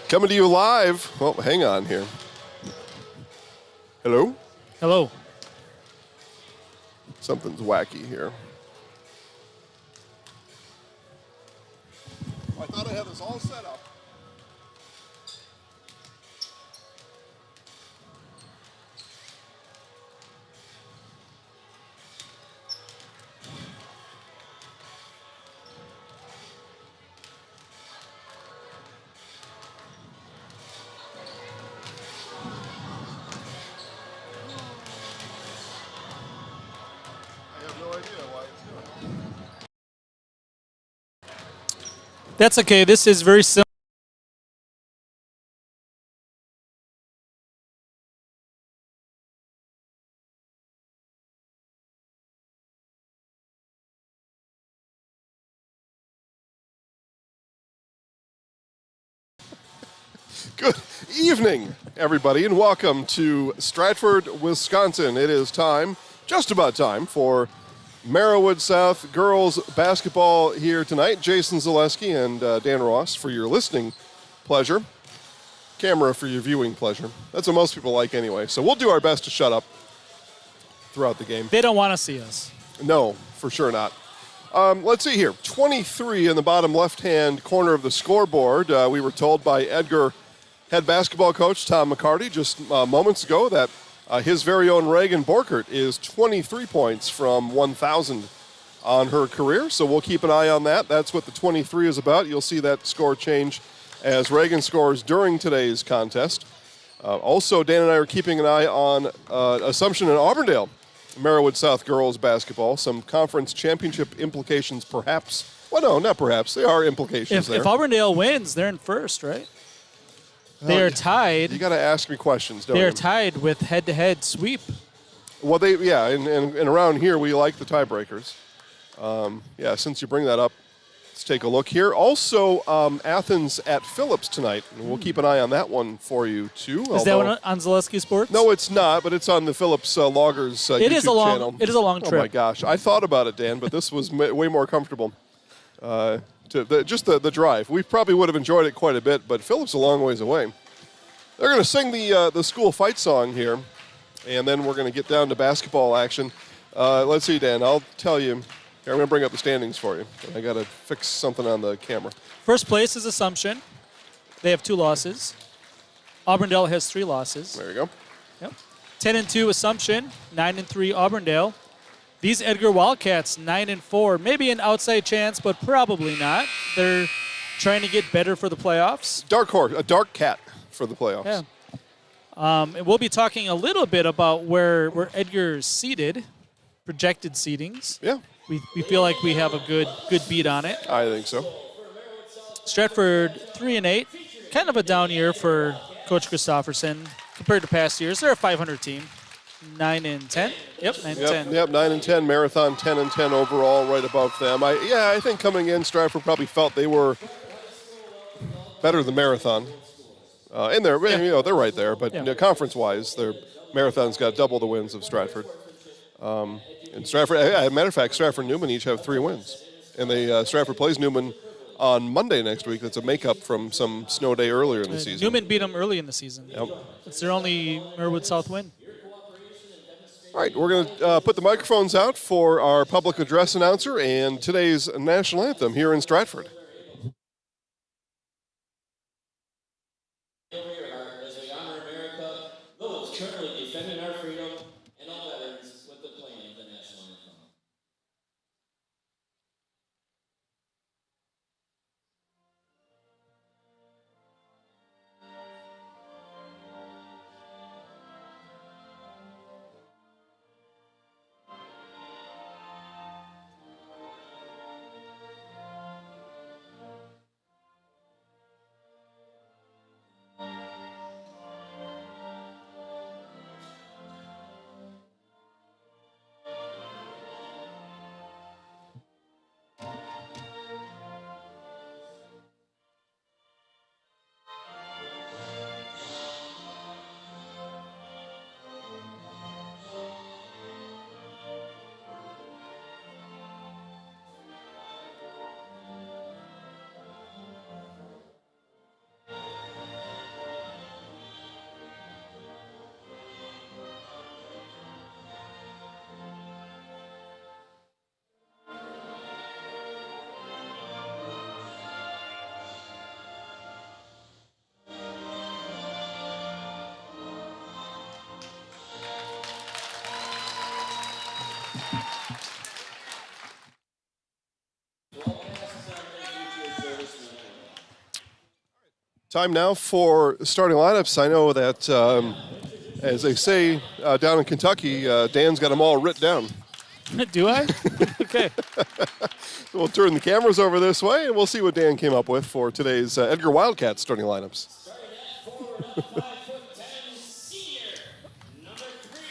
Coming to you live. Well, hang on here. Hello? Hello. Something's wacky here. I thought I had this all set up. That's okay. This is very simple. Good evening, everybody, and welcome to Stratford, Wisconsin. It is time, just about time, for Merriwood South girls basketball here tonight. Jason Zaleski and Dan Ross for your listening pleasure. Camera for your viewing pleasure. That's what most people like anyway. So we'll do our best to shut up throughout the game. They don't want to see us. No, for sure not. Let's see here. 23 in the bottom left-hand corner of the scoreboard. We were told by Edgar head basketball coach Tom McCarty just moments ago that his very own Reagan Borkert is 23 points from 1,000 on her career. So we'll keep an eye on that. That's what the 23 is about. You'll see that score change as Reagan scores during today's contest. Also, Dan and I are keeping an eye on Assumption and Auburndale, Merriwood South girls basketball. Some conference championship implications, perhaps. Well, no, not perhaps. There are implications there. If Auburndale wins, they're in first, right? They are tied. You got to ask me questions, don't you? They are tied with head-to-head sweep. Well, and around here we like the tiebreakers. Since you bring that up, let's take a look here. Also, Athens at Phillips tonight. And we'll keep an eye on that one for you, too. Is that one on Zaleski Sports? No, it's not, but it's on the Phillips Loggers YouTube channel. It is a long trip. Oh, my gosh. I thought about it, Dan, but this was way more comfortable. Just the drive. We probably would have enjoyed it quite a bit, but Phillips a long ways away. They're going to sing the school fight song here, and then we're going to get down to basketball action. Let's see, Dan. I'll tell you. Here, I'm going to bring up the standings for you. I got to fix something on the camera. First place is Assumption. They have 2 losses. Auburndale has 3 losses. There you go. Yep. 10-2 Assumption, 9-3 Auburndale. These Edgar Wildcats, 9-4. Maybe an outside chance, but probably not. They're trying to get better for the playoffs. Dark horse, a dark cat for the playoffs. Yeah. And we'll be talking a little bit about where Edgar is seated, projected seedings. Yeah. We feel like we have a good beat on it. I think so. Stratford 3-8, kind of a down year for Coach Christofferson compared to past years. They're a 500 team. 9-10. Yep, 9-10. Yep, 9-10. Marathon 10-10 overall, right above them. I think coming in, Stratford probably felt they were better than Marathon. And they're right there, but conference-wise, Marathon's got double the wins of Stratford. And Stratford, as a matter of fact, Stratford and Newman each have 3 wins. And Stratford plays Newman on Monday next week. That's a makeup from some snow day earlier in the season. Newman beat them early in the season. Yep. It's their only Merwood South win. All right, we're going to put the microphones out for our public address announcer and today's national anthem here in Stratford. As we honor America, those currently defending our freedom, and all veterans with the playing of the national anthem. Time now for starting lineups. I know that, as they say down in Kentucky, Dan's got them all written down. Do I? Okay. We'll turn the cameras over this way, and we'll see what Dan came up with for today's Edgar Wildcats starting lineups.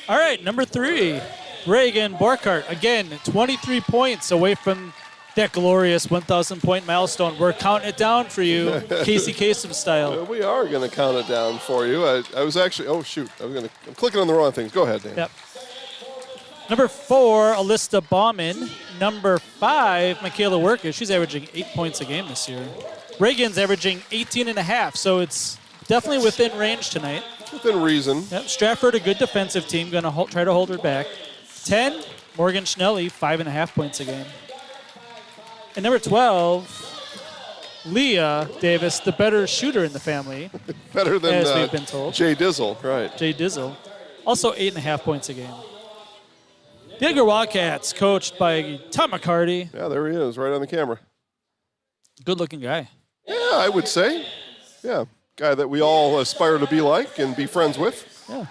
All right, number 3, Reagan Borkart. Again, 23 points away from that glorious 1,000-point milestone. We're counting it down for you, Casey Kasem style. We are going to count it down for you. I was actually, oh shoot, I'm clicking on the wrong things. Go ahead, Dan. Yep. Number 4, Alysta Bauman. Number 5, Michaela Workis. She's averaging 8 points a game this year. Reagan's averaging 18.5, so it's definitely within range tonight. Within reason. Yep. Stratford, a good defensive team, going to try to hold her back. 10, Morgan Schnelly, 5.5 points a game. And number 12, Leah Davis, the better shooter in the family. Better than as we've been told. Jay Dizzle, right. Jay Dizzle, also 8.5 points a game. The Edgar Wildcats, coached by Tom McCarty. Yeah, there he is, right on the camera. Good-looking guy. Yeah, I would say. Yeah, guy that we all aspire to be like and be friends with. Yeah.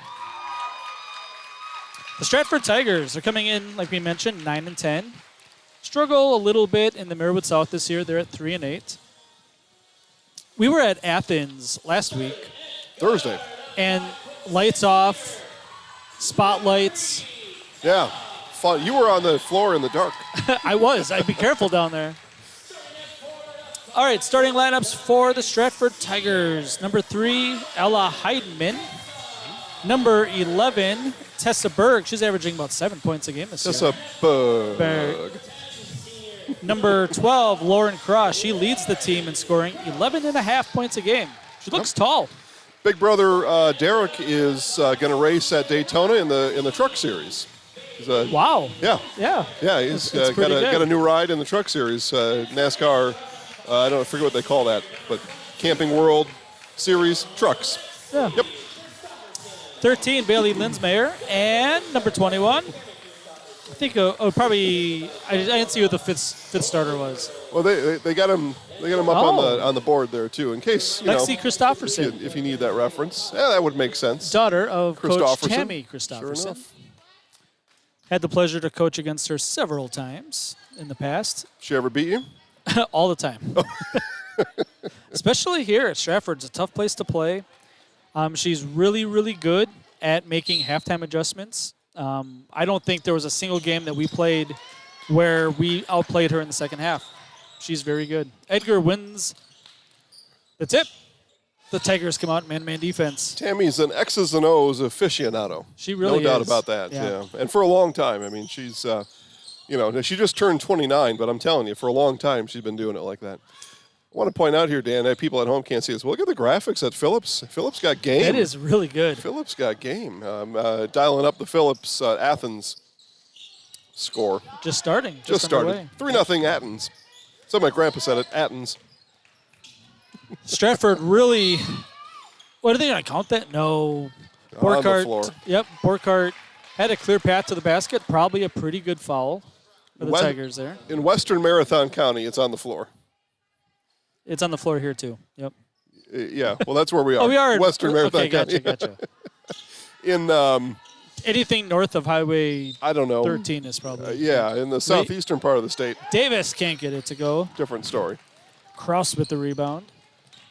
The Stratford Tigers are coming in, like we mentioned, 9-10. Struggle a little bit in the Marywood South this year. They're at 3-8. We were at Athens last week. Thursday. And lights off, spotlights. Yeah, fun. You were on the floor in the dark. I was. I'd be careful down there. All right, starting lineups for the Stratford Tigers. Number 3, Ella Heidemann. Number 11, Tessa Berg. She's averaging about 7 points a game this year. Tessa Berg. Number 12, Lauren Cross. She leads the team in scoring 11.5 points a game. She looks tall. Big brother Derek is going to race at Daytona in the truck series. Wow. Yeah. Yeah. Yeah, he's That's got a new ride in the truck series. NASCAR, I forget what they call that, but Camping World Series trucks. Yeah. Yep. 13, Bailey Linsmeyer. And number 21, I think probably I didn't see who the fifth starter was. Well, they got him up on the board there too, in case Lexi Christopherson. if you need that reference. Yeah, that would make sense. Daughter of Coach Christopherson. Tammy Christopherson. Sure enough. Had the pleasure to coach against her several times in the past. She ever beat you? All the time. Especially here at Stratford. It's a tough place to play. She's really, really good at making halftime adjustments. I don't think there was a single game that we played where we outplayed her in the second half. She's very good. Edgar wins the tip. The Tigers come out man-to-man defense. Tammy's an X's and O's aficionado. She really is. No doubt about that, yeah. And for a long time. I mean, she's, she just turned 29, but I'm telling you, for a long time, she's been doing it like that. I want to point out here, Dan, that people at home can't see this. Well, look at the graphics at Phillips. Phillips got game. That is really good. Phillips got game. Dialing up the Phillips Athens score. Just starting. Just started. 3-0 Athens. So my grandpa said it, Athens. Stratford really, what are they going to count that? No. On the floor. Yep, Borkart had a clear path to the basket. Probably a pretty good foul for the Tigers there. In Western Marathon County, it's on the floor. It's on the floor here, too. Yep. Yeah, well, that's where we are. Oh, we are. Western Marathon County. Gotcha. In anything north of Highway I don't know. 13 is probably. In the southeastern part of the state. Davis can't get it to go. Different story. Kraus with the rebound.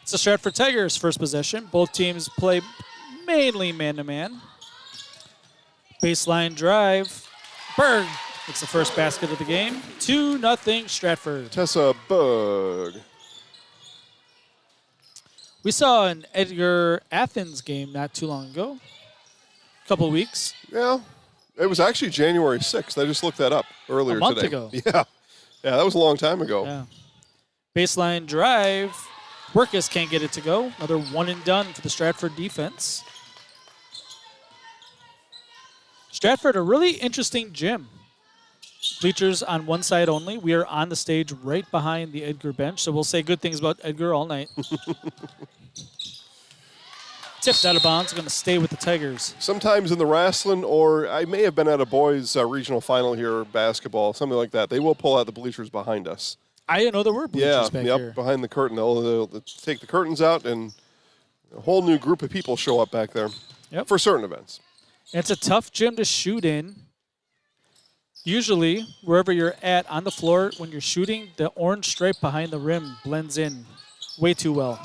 It's the Stratford Tigers' first possession. Both teams play mainly man-to-man. Baseline drive. Berg gets the first basket of the game. 2-0 Stratford. Tessa Berg. We saw an Edgar Athens game not too long ago. A couple of weeks. Yeah. It was actually January 6th. I just looked that up earlier today. A month ago. Yeah. Yeah, that was a long time ago. Yeah. Baseline drive. Workis can't get it to go. Another one and done for the Stratford defense. Stratford, a really interesting gym. Bleachers on one side only. We are on the stage right behind the Edgar bench, so we'll say good things about Edgar all night. Tipped out of bounds. Going to stay with the Tigers. Sometimes in the wrestling, or I may have been at a boys' regional final here, basketball, something like that, they will pull out the bleachers behind us. I didn't know there were bleachers back here. Behind the curtain. They'll take the curtains out and A whole new group of people show up back there for certain events. It's a tough gym to shoot in. Usually, wherever you're at on the floor, when you're shooting, the orange stripe behind the rim blends in way too well.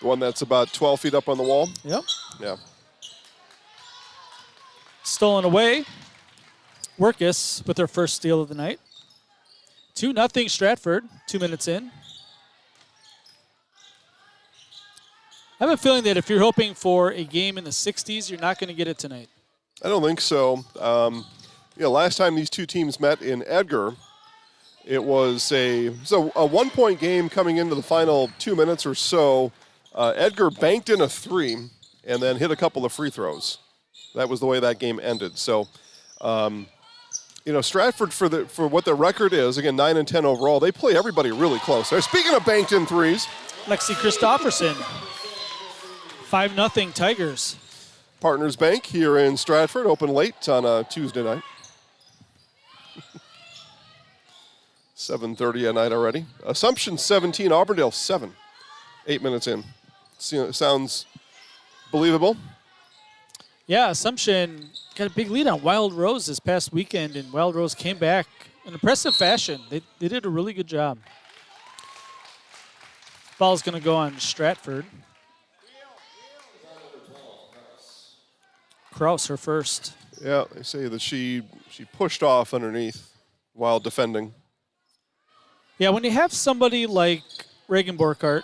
The one that's about 12 feet up on the wall? Yep. Yeah. Stolen away. Workus with their first steal of the night. 2-0 Stratford, 2 minutes in. I have a feeling that if you're hoping for a game in the 60s, you're not going to get it tonight. I don't think so. Last time these two teams met in Edgar, it was a 1-point game coming into the final 2 minutes or so. Edgar banked in a 3 and then hit a couple of free throws. That was the way that game ended. So, Stratford, for what their record is, again, 9-10 overall, they play everybody really close. Speaking of banked in threes. Lexi Christofferson, 5-0 Tigers. Partners Bank here in Stratford, open late on a Tuesday night. 7:30 at night already. Assumption 17, Auburndale 7. 8 minutes in. Sounds believable? Yeah, Assumption got a big lead on Wild Rose this past weekend, and Wild Rose came back in impressive fashion. They did a really good job. Ball's going to go on Stratford. Kraus, her first. Yeah, they say that she pushed off underneath while defending. Yeah, when you have somebody like Reagan Borkart,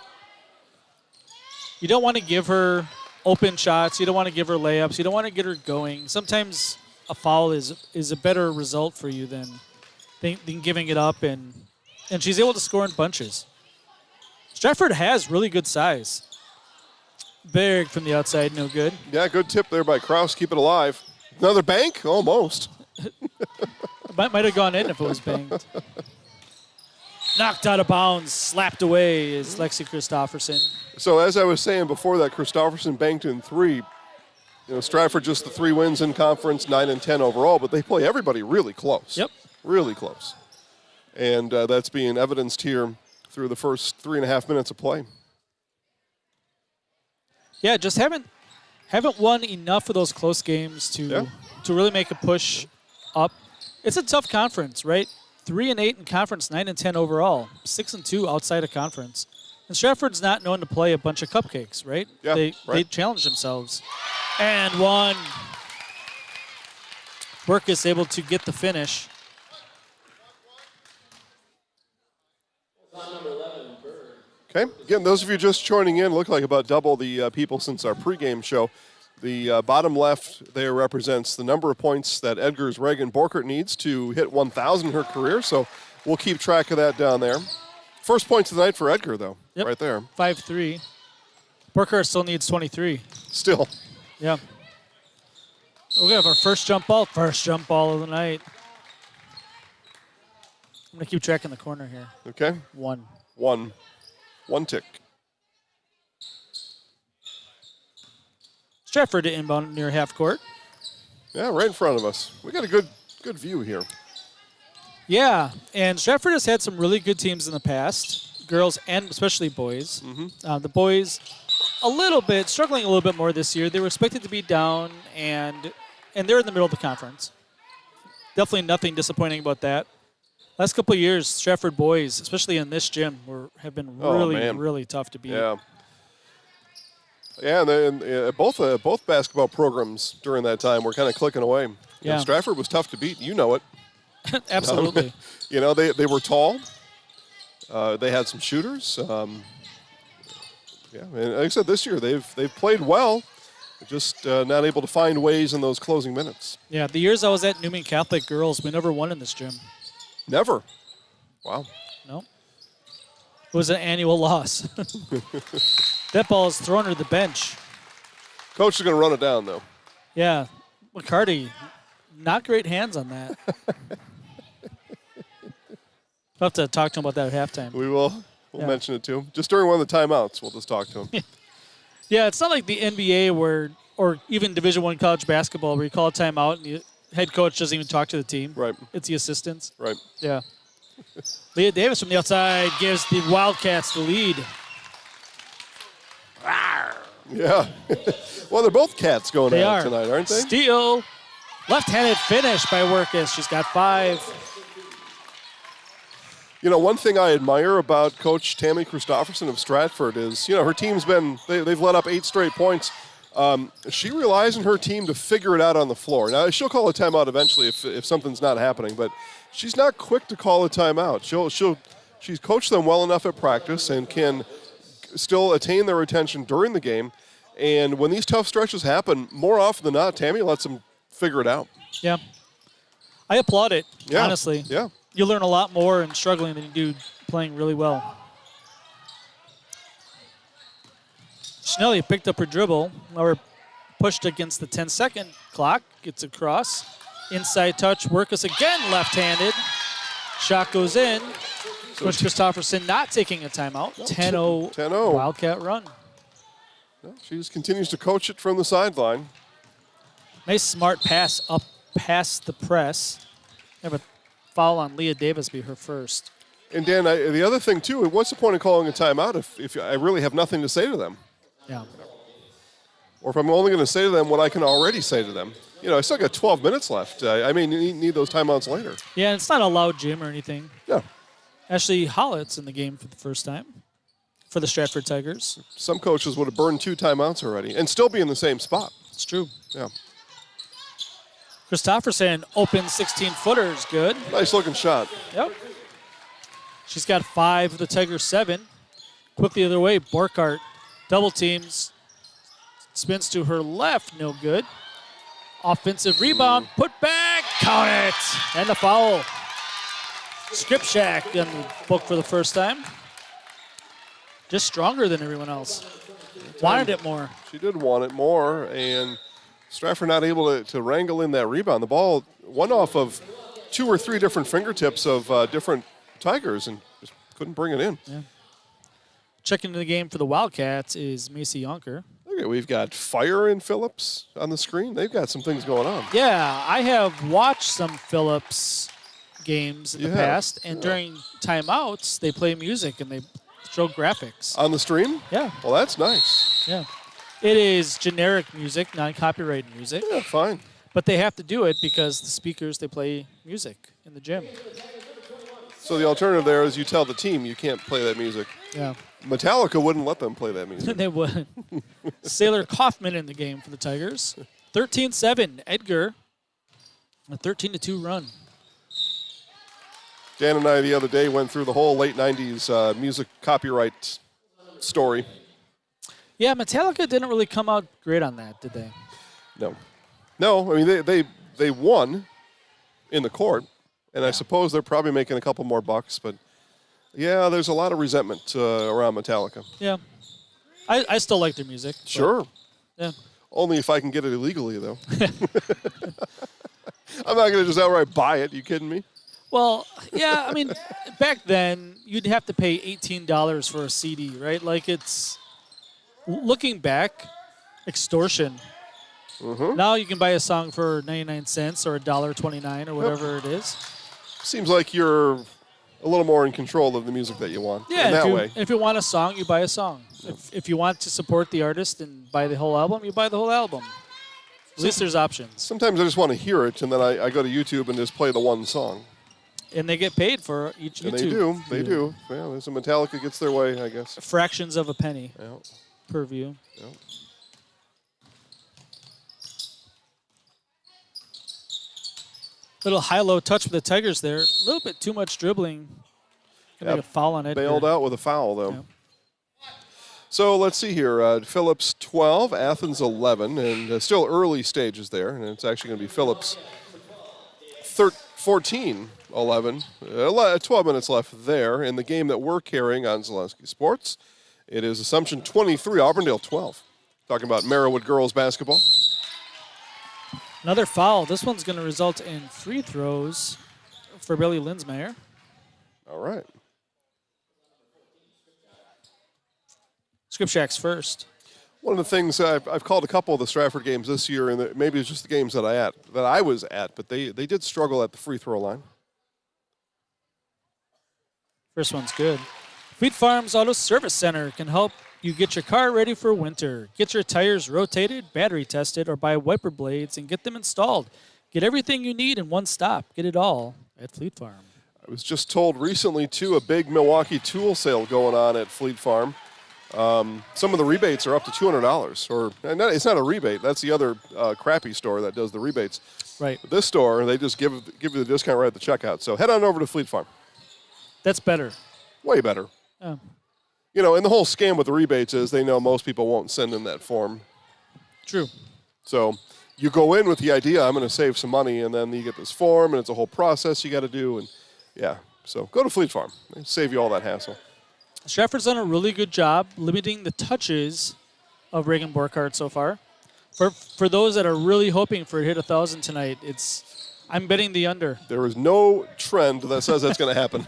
you don't want to give her open shots. You don't want to give her layups. You don't want to get her going. Sometimes a foul is a better result for you than giving it up, and she's able to score in bunches. Stratford has really good size. Berg from the outside, no good. Yeah, good tip there by Kraus. Keep it alive. Another bank? Almost. Might have gone in if it was banged. Knocked out of bounds, slapped away is Lexi Christofferson. So as I was saying before that, Christofferson banked in 3. Stratford just the 3 wins in conference, 9-10 overall, but they play everybody really close. Yep. Really close. And that's being evidenced here through the first 3.5 minutes of play. Yeah, just haven't won enough of those close games to really make a push up. It's a tough conference, right? 3-8 in conference, 9-10 overall, 6-2 outside of conference. And Stratford's not known to play a bunch of cupcakes, right? Yeah, they challenge themselves. And one. Burke is able to get the finish. Okay, again, those of you just joining in, look like about double the people since our pregame show. The bottom left there represents the number of points that Edgar's Reagan Borkert needs to hit 1,000 in her career, so we'll keep track of that down there. First points of the night for Edgar, though, right there. 5-3. Borkert still needs 23. Still. Yeah. We have our first jump ball of the night. I'm going to keep track in the corner here. Okay. One tick. Stratford to inbound near half court. Yeah, right in front of us. We got a good view here. Yeah, and Stratford has had some really good teams in the past, girls and especially boys. Mm-hmm. The boys struggling a little bit more this year. They were expected to be down, and they're in the middle of the conference. Definitely nothing disappointing about that. Last couple of years, Stratford boys, especially in this gym, have been really tough to beat. Yeah. Yeah, and both basketball programs during that time were kind of clicking away. Yeah. Stratford was tough to beat. You know it. Absolutely. They were tall. They had some shooters. And like I said, this year they've played well, just not able to find ways in those closing minutes. Yeah, the years I was at Newman Catholic girls, we never won in this gym. Never. Wow. No. It was an annual loss. That ball is thrown to the bench. Coach is going to run it down, though. Yeah. McCarty, not great hands on that. We'll have to talk to him about that at halftime. We will. We'll mention it to him. Just during one of the timeouts, we'll just talk to him. Yeah, it's not like the NBA or even Division I college basketball where you call a timeout and the head coach doesn't even talk to the team. Right. It's the assistants. Right. Yeah. Leah Davis from the outside gives the Wildcats the lead. Yeah. Well, they're both cats going They out are. tonight, aren't they? Steal. Left-handed finish by Workus. She's got 5. You know, one thing I admire about Coach Tammy Christofferson of Stratford is, her team's they've let up 8 straight points. She relies on her team to figure it out on the floor. Now, she'll call a timeout eventually if something's not happening, but she's not quick to call a timeout. She's coached them well enough at practice and can still attain their attention during the game. And when these tough stretches happen, more often than not, Tammy lets them figure it out. Yeah. I applaud it, Yeah. honestly. Yeah. You learn a lot more in struggling than you do playing really well. Schnelly picked up her dribble. Now we're pushed against the 10-second clock. Gets across. Inside touch. Workus again left-handed. Shot goes in. Coach Christofferson not taking a timeout. 10-0 10-0. Wildcat run. Well, she just continues to coach it from the sideline. Nice smart pass up past the press. Have a foul on Leah Davis, be her first. And Dan, the other thing too, what's the point of calling a timeout if I really have nothing to say to them? Yeah. Or if I'm only going to say to them what I can already say to them. I still got 12 minutes left. I may need those timeouts later. Yeah, it's not a loud gym or anything. Yeah. Ashley Hollett's in the game for the first time for the Stratford Tigers. Some coaches would have burned 2 timeouts already and still be in the same spot. It's true. Yeah. Christofferson, open 16-footer is good. Nice looking shot. Yep. She's got 5 the Tigers 7. Quickly the other way, Borkart double teams. Spins to her left, no good. Offensive rebound, put back, count it. And the foul. Skripczak in the book for the first time. Just stronger than everyone else. Wanted it more. She did want it more, and Stratford not able to wrangle in that rebound. The ball went off of 2 or 3 different fingertips of different Tigers and just couldn't bring it in. Yeah. Checking into the game for the Wildcats is Macy Yonker. Okay, we've got Fire and Phillips on the screen. They've got some things going on. Yeah, I have watched some Phillips games in the You past, have? and during timeouts, they play music and they show graphics. On the stream? Yeah, Well, that's nice. yeah. It is generic music, non-copyrighted music, Yeah, fine. but they have to do it because the speakers, they play music in the gym. So the alternative there is you tell the team you can't play that music. Yeah, Metallica wouldn't let them play that music. they would. Sailor Kaufman in the game for the Tigers. 13-7, Edgar. A 13-2 run. Dan and I the other day went through the whole late 90s music copyright story. Yeah, Metallica didn't really come out great on that, did they? No, I mean, they won in the court, and I suppose they're probably making a couple more bucks, but yeah, there's a lot of resentment around Metallica. Yeah. I still like their music. but- Sure. Yeah. Only if I can get it illegally, though. I'm not going to just outright buy it. You kidding me? Well, yeah, I mean, back then, you'd have to pay $18 for a CD, right? Like, it's, looking back, extortion. Mm-hmm. Now you can buy a song for 99 cents or $1.29 or whatever it is. Seems like you're a little more in control of the music that you want. Yeah, in that way. if you want a song, you buy a song. If you want to support the artist and buy the whole album, you buy the whole album. At least there's options. Sometimes I just want to hear it, and then I go to YouTube and just play the one song. And they get paid for each And YouTube they view. do. Yeah, there's a Metallica gets their way, I guess. Fractions of a penny Yeah. per view. Yeah. Little high-low touch for the Tigers there. A little bit too much dribbling. Gonna Yeah, make a foul on Edgar. Bailed out with a foul, though. Yeah. So let's see here. Phillips 12, Athens 11, and still early stages there. And it's actually going to be Phillips 14, 11. 12 minutes left there in the game that we're carrying on Zelensky Sports. It is Assumption 23, Auburndale 12. Talking about Merriwood girls basketball. Another foul. This one's going to result in free throws for Billy Linsmeyer. All right. Skripczak's first. One of the things I've called a couple of the Stratford games this year, and maybe it's just the games that I was at, but they did struggle at the free throw line. First one's good. Wheat Farms Auto Service Center can help you get your car ready for winter. Get your tires rotated, battery tested, or buy wiper blades and get them installed. Get everything you need in one stop. Get it all at Fleet Farm. I was just told recently, too, a big Milwaukee tool sale going on at Fleet Farm. Some of the rebates are up to $200. Or it's not a rebate. That's the other crappy store that does the rebates. Right. But this store, they just give you the discount right at the checkout. So head on over to Fleet Farm. That's better. Way better. Oh. You know, and the whole scam with the rebates is they know most people won't send in that form. True. So you go in with the idea, I'm going to save some money, and then you get this form, and it's a whole process you got to do. And, yeah, so go to Fleet Farm. They save you all that hassle. Stratford's done a really good job limiting the touches of Reagan Burkhardt so far. For those that are really hoping for it hit 1,000 tonight, I'm betting the under. There is no trend that says that's going to happen.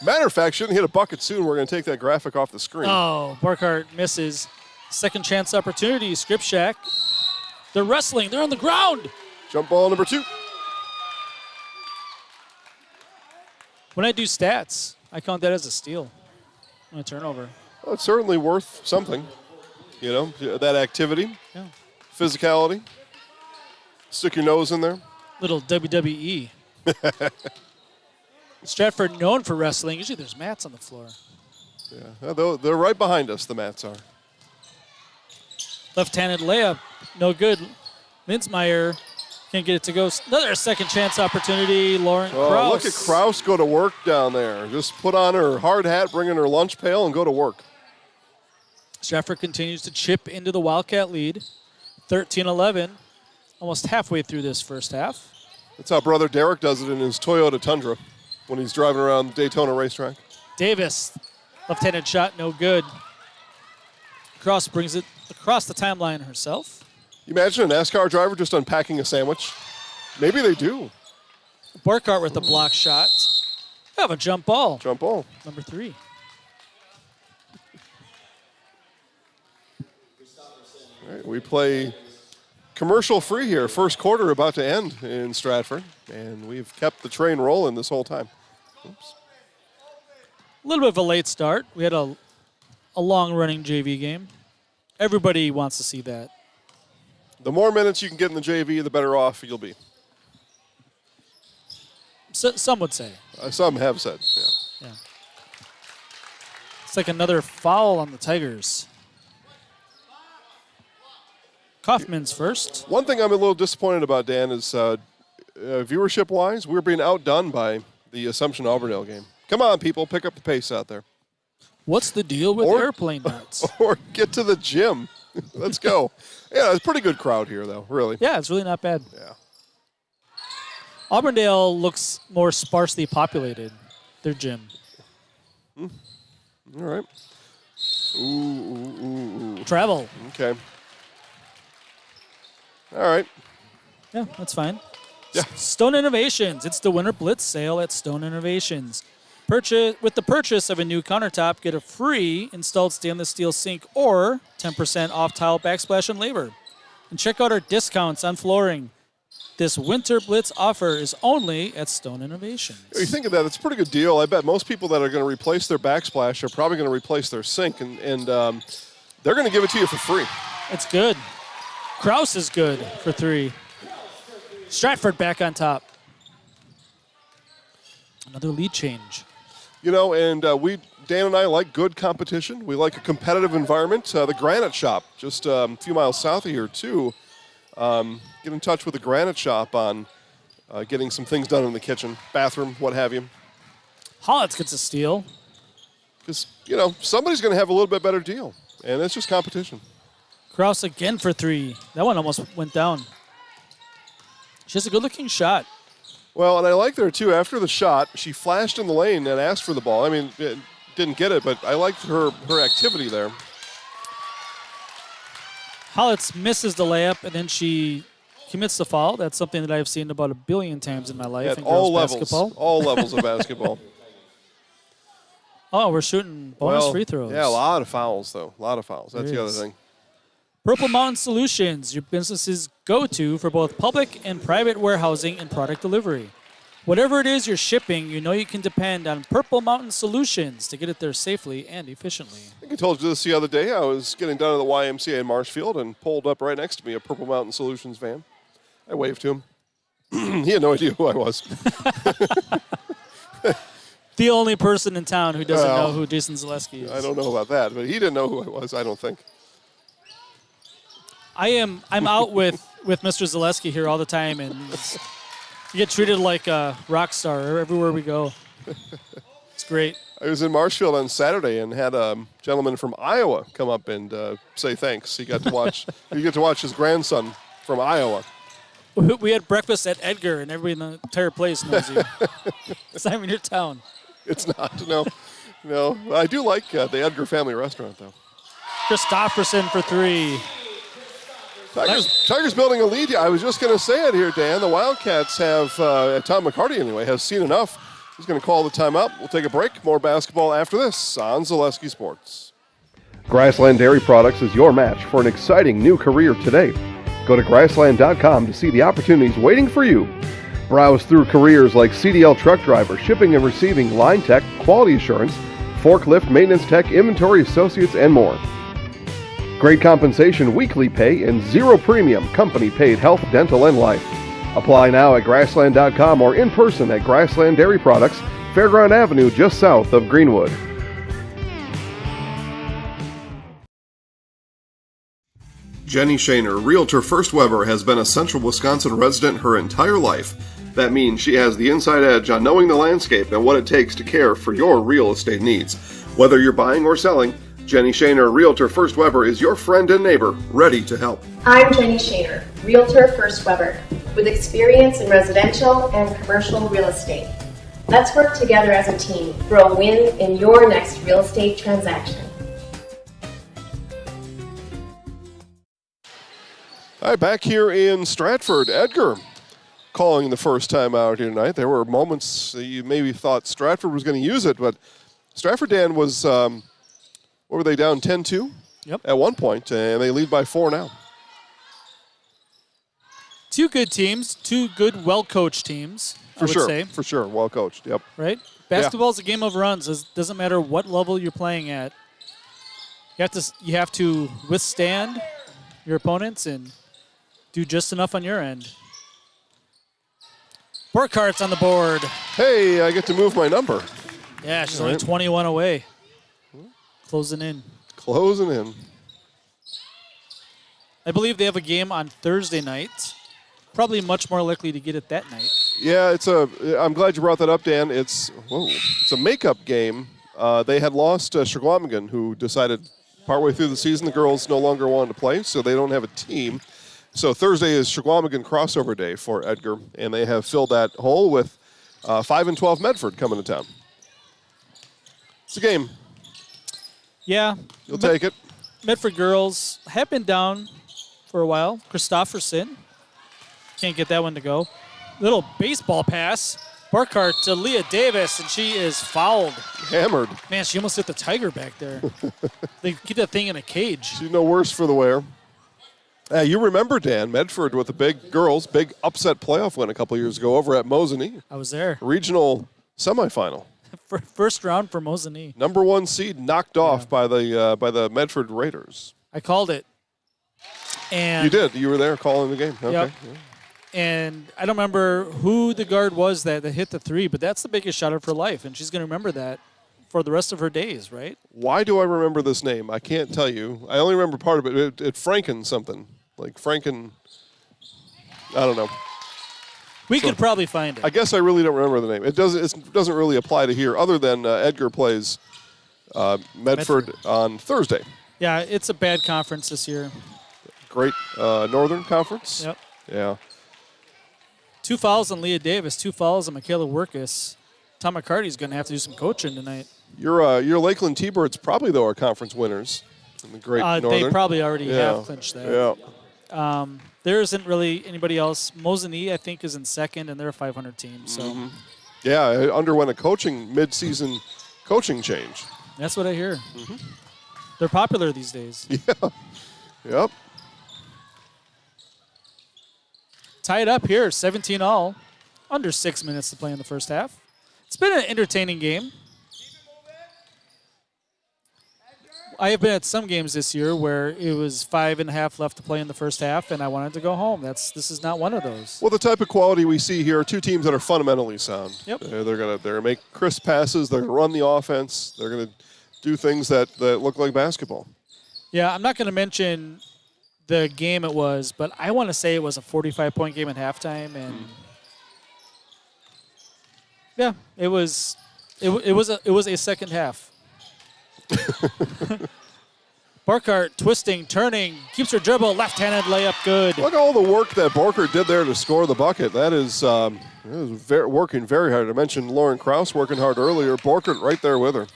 Matter of fact, shouldn't hit a bucket soon. We're going to take that graphic off the screen. Oh, Burkhardt misses. Second chance opportunity, Script Shack. They're wrestling. They're on the ground. Jump ball number 2. When I do stats, I count that as a steal. On a turnover. Well, it's certainly worth something. You know, that activity, Yeah. physicality. Stick your nose in there. Little WWE. Stratford known for wrestling. Usually there's mats on the floor. Yeah, they're right behind us, the mats are. Left-handed layup, no good. Linsmeyer can't get it to go. Another second chance opportunity. Lauren Krause. Look at Krause go to work down there. Just put on her hard hat, bring in her lunch pail, and go to work. Stratford continues to chip into the Wildcat lead. 13-11, almost halfway through this first half. That's how brother Derek does it in his Toyota Tundra when he's driving around the Daytona racetrack. Davis, left-handed shot, no good. Krause brings it across the timeline herself. You imagine a NASCAR driver just unpacking a sandwich? Maybe they do. Burkhardt with the block shot. Have a jump ball. Jump ball. Number 3. All right, we play commercial free here. First quarter about to end in Stratford, and we've kept the train rolling this whole time. Oops. A little bit of a late start. We had a long-running JV game. Everybody wants to see that. The more minutes you can get in the JV, the better off you'll be. So, some would say. Some have said, Yeah. It's like another foul on the Tigers. Kaufman's first. One thing I'm a little disappointed about, Dan, is viewership-wise, we're being outdone by the Assumption-Auburndale game. Come on, people, pick up the pace out there. What's the deal with airplane nuts? Or get to the gym. Let's go. Yeah, it's a pretty good crowd here, though, really. Yeah, it's really not bad. Yeah. Auburndale looks more sparsely populated, their gym. All right. Ooh. Travel. Okay. All right. Yeah, that's fine. Yeah. Stone Innovations. It's the Winter Blitz sale at Stone Innovations. With the purchase of a new countertop, get a free installed stainless steel sink or 10% off tile backsplash and labor. And check out our discounts on flooring. This Winter Blitz offer is only at Stone Innovations. You think of that, it's a pretty good deal. I bet most people that are going to replace their backsplash are probably going to replace their sink, and they're going to give it to you for free. It's good. Krause is good for 3. Stratford back on top. Another lead change. You know, and Dan and I like good competition. We like a competitive environment. The Granite Shop, just a few miles south of here, too. Get in touch with the Granite Shop on getting some things done in the kitchen, bathroom, what have you. Hollitz gets a steal. Because, you know, somebody's going to have a little bit better deal, and it's just competition. Krause again for 3. That one almost went down. She has a good-looking shot. Well, and I like there, too. After the shot, she flashed in the lane and asked for the ball. I mean, didn't get it, but I liked her activity there. Hollitz misses the layup, and then she commits the foul. That's something that I've seen about 1 billion times in my life At in all girls levels, basketball. all levels of basketball. Oh, we're shooting bonus free throws. Yeah, a lot of fouls, though. A lot of fouls. That's the other thing. Purple Mountain Solutions, your business's go-to for both public and private warehousing and product delivery. Whatever it is you're shipping, you know you can depend on Purple Mountain Solutions to get it there safely and efficiently. I think I told you this the other day. I was getting down to the YMCA in Marshfield and pulled up right next to me a Purple Mountain Solutions van. I waved to him. He had no idea who I was. The only person in town who doesn't know who Jason Zaleski is. I don't know about that, but he didn't know who I was, I don't think. I'm out with Mr. Zaleski here all the time, and you get treated like a rock star everywhere we go. It's great. I was in Marshfield on Saturday and had a gentleman from Iowa come up and say thanks. He got to watch. You get to watch his grandson from Iowa. We had breakfast at Edgar, and everybody in the entire place knows you. It's not even your town. It's not. No. I do like the Edgar family restaurant, though. Christofferson for 3. Tigers building a lead. I was just going to say it here, Dan. The Wildcats have, Tom McCarty anyway, has seen enough. He's going to call the timeout. We'll take a break. More basketball after this on Zaleski Sports. Grassland Dairy Products is your match for an exciting new career today. Go to grassland.com to see the opportunities waiting for you. Browse through careers like CDL truck driver, shipping and receiving, line tech, quality assurance, forklift, maintenance tech, inventory associates, and more. Great compensation, weekly pay, and zero premium, company-paid health, dental, and life. Apply now at grassland.com or in person at Grassland Dairy Products, Fairground Avenue, just south of Greenwood. Jenny Shaner, Realtor First Weber, has been a Central Wisconsin resident her entire life. That means she has the inside edge on knowing the landscape and what it takes to care for your real estate needs. Whether you're buying or selling, Jenny Shaner, Realtor First Weber, is your friend and neighbor, ready to help. I'm Jenny Shaner, Realtor First Weber, with experience in residential and commercial real estate. Let's work together as a team for a win in your next real estate transaction. All right, back here in Stratford, Edgar calling the first time out here tonight. There were moments that you maybe thought Stratford was going to use it, but Stratford, Dan, was, what were they, down 10-2? Yep. At one point, and they lead by 4 now. Two good teams, two good, well-coached teams, I would say. For sure, well coached, yep. Right? Basketball's a game of runs. It doesn't matter what level you're playing at. You have to withstand your opponents and do just enough on your end. Burkhart's on the board. Hey, I get to move my number. Yeah, she's only 21 away. Closing in. Closing in. I believe they have a game on Thursday night. Probably much more likely to get it that night. Yeah, I'm glad you brought that up, Dan. It's a makeup game. They had lost Shagwamigan, who decided partway through the season the girls no longer wanted to play, so they don't have a team. So Thursday is Shagwamigan crossover day for Edgar, and they have filled that hole with 5-12 Medford coming to town. It's a game. Yeah. You'll take it. Medford girls have been down for a while. Christofferson. Can't get that one to go. Little baseball pass. Burkhart to Leah Davis, and she is fouled. Hammered. Man, she almost hit the tiger back there. They keep that thing in a cage. She's no worse for the wear. You remember, Dan, Medford with the big upset playoff win a couple years ago over at Mosinee. I was there. Regional semifinal. First round for Mosinee. Number 1 seed knocked off by the Medford Raiders. I called it. And you did. You were there calling the game. Okay. Yep. Yeah. And I don't remember who the guard was that hit the 3, but that's the biggest shot of her life, and she's going to remember that for the rest of her days, right? Why do I remember this name? I can't tell you. I only remember part of it. It Franken something. Like Franken, I don't know. We could probably find it. I guess I really don't remember the name. It doesn't really apply to here, other than Edgar plays Medford on Thursday. Yeah, it's a bad conference this year. Great Northern Conference. Yep. Yeah. 2 fouls on Leah Davis, 2 fouls on Michaela Workus. Tom McCarty's going to have to do some coaching tonight. Your Lakeland T-Birds probably, though, are conference winners in the Great Northern. They probably already have clinched that. Yeah. There isn't really anybody else. Mosinee, I think, is in second, and they're a 500 team. So. Mm-hmm. Yeah, it underwent a mid-season coaching change. That's what I hear. Mm-hmm. They're popular these days. Yeah. Yep. Tie it up here, 17-all. under 6 minutes to play in the first half. It's been an entertaining game. I have been at some games this year where it was 5.5 left to play in the first half, and I wanted to go home. This is not one of those. Well, the type of quality we see here are two teams that are fundamentally sound. Yep. They're gonna make crisp passes. They're gonna run the offense. They're gonna do things that look like basketball. Yeah, I'm not going to mention the game it was, but I want to say it was a 45-point game at halftime, and yeah, it was a second half. Burkhart twisting, turning, keeps her dribble, left-handed layup, good. Look at all the work that Borkert did there to score the bucket. That is working very hard. I mentioned Lauren Krause working hard earlier. Borkert right there with her.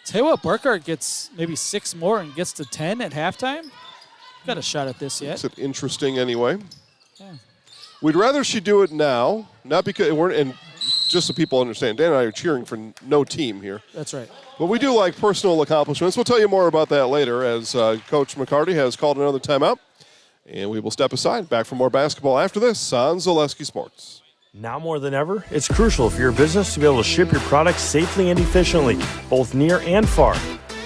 Tell you what, Burkhart gets maybe 6 more and gets to 10 at halftime. Got a shot at this yet. Makes it interesting anyway. Yeah. We'd rather she do it now, not because and just so people understand, Dan and I are cheering for no team here. That's right. But we do like personal accomplishments. We'll tell you more about that later as Coach McCarty has called another timeout. And we will step aside. Back for more basketball after this on Zaleski Sports. Now more than ever, it's crucial for your business to be able to ship your products safely and efficiently, both near and far.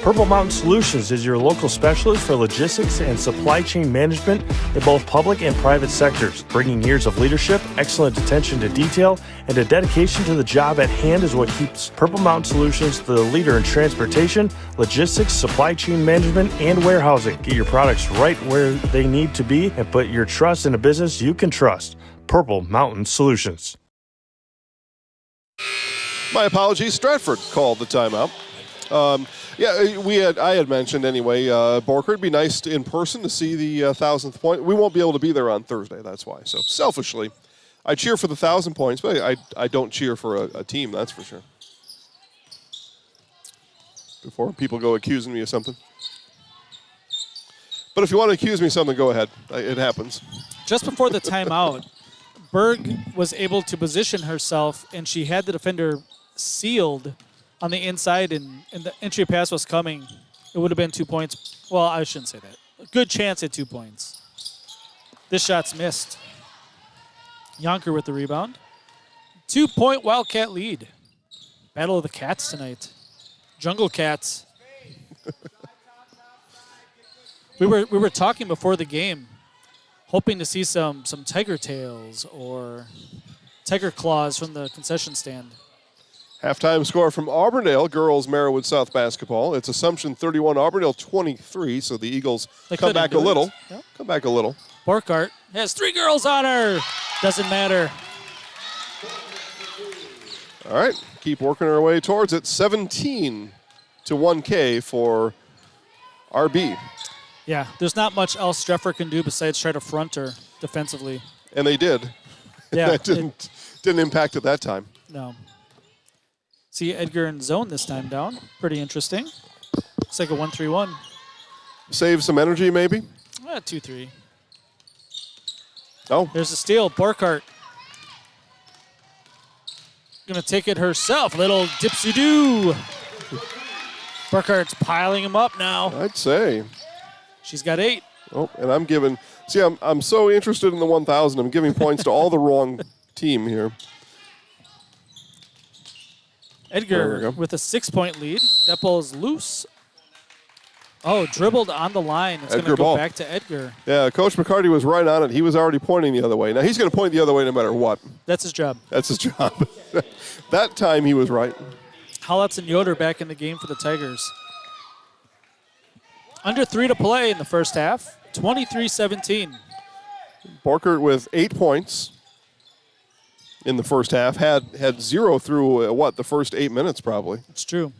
Purple Mountain Solutions is your local specialist for logistics and supply chain management in both public and private sectors. Bringing years of leadership, excellent attention to detail, and a dedication to the job at hand is what keeps Purple Mountain Solutions the leader in transportation, logistics, supply chain management, and warehousing. Get your products right where they need to be and put your trust in a business you can trust. Purple Mountain Solutions. My apologies. Stratford called the timeout. I had mentioned anyway, Borkert, it'd be nice in person to see the 1,000th point. We won't be able to be there on Thursday, that's why. So selfishly, I cheer for the 1,000 points, but I don't cheer for a team, that's for sure. Before people go accusing me of something. But if you want to accuse me of something, go ahead. It happens. Just before the timeout, Berg was able to position herself, and she had the defender sealed on the inside, and the entry pass was coming. It would have been 2 points. Well, I shouldn't say that. A good chance at 2 points. This shot's missed. Yonker with the rebound. 2-point Wildcat lead. Battle of the Cats tonight. Jungle Cats. We were talking before the game, hoping to see some tiger tails or tiger claws from the concession stand. Halftime score from Auburndale, girls Merriwood South basketball. It's Assumption 31, Auburndale 23, so the Eagles come back a little. Yep. Come back a little. Borkart has 3 girls on her. Doesn't matter. All right, keep working our way towards it. 17 to 1K for RB. Yeah, there's not much else Stratford can do besides try to front her defensively. And they did. Yeah, that didn't impact it that time. No. See Edgar in zone this time down. Pretty interesting. Looks like a 1-3-1. Save some energy, maybe? 2-3. Oh. There's a steal. Borkart. Gonna take it herself. Little dipsy-doo. Borkart's piling him up now. I'd say. She's got 8. Oh, and I'm giving. See, I'm so interested in the 1,000. I'm giving points to all the wrong team here. Edgar with a 6-point lead. That ball is loose. Oh, dribbled on the line. It's going to go back to Edgar. Yeah, Coach McCarty was right on it. He was already pointing the other way. Now, he's going to point the other way no matter what. That's his job. That's his job. That time he was right. Hollitz and Yoder back in the game for the Tigers. Under 3 to play in the first half. 23-17. Borkert with 8 points in the first half. Had 0 through, the first 8 minutes probably. It's true.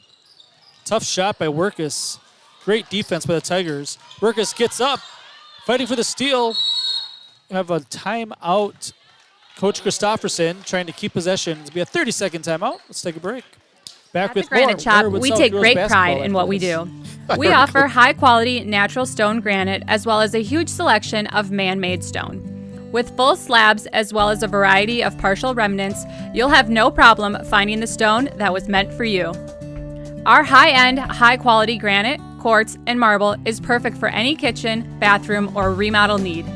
Tough shot by Werkus. Great defense by the Tigers. Werkus gets up, fighting for the steal. We have a timeout. Coach Christofferson trying to keep possession. It'll be a 30-second timeout. Let's take a break. Back with more. Granite Shop, we take great pride in what we do. We offer high-quality natural stone granite as well as a huge selection of man-made stone. With full slabs as well as a variety of partial remnants, you'll have no problem finding the stone that was meant for you. Our high-end, high-quality granite, quartz, and marble is perfect for any kitchen, bathroom, or remodel need.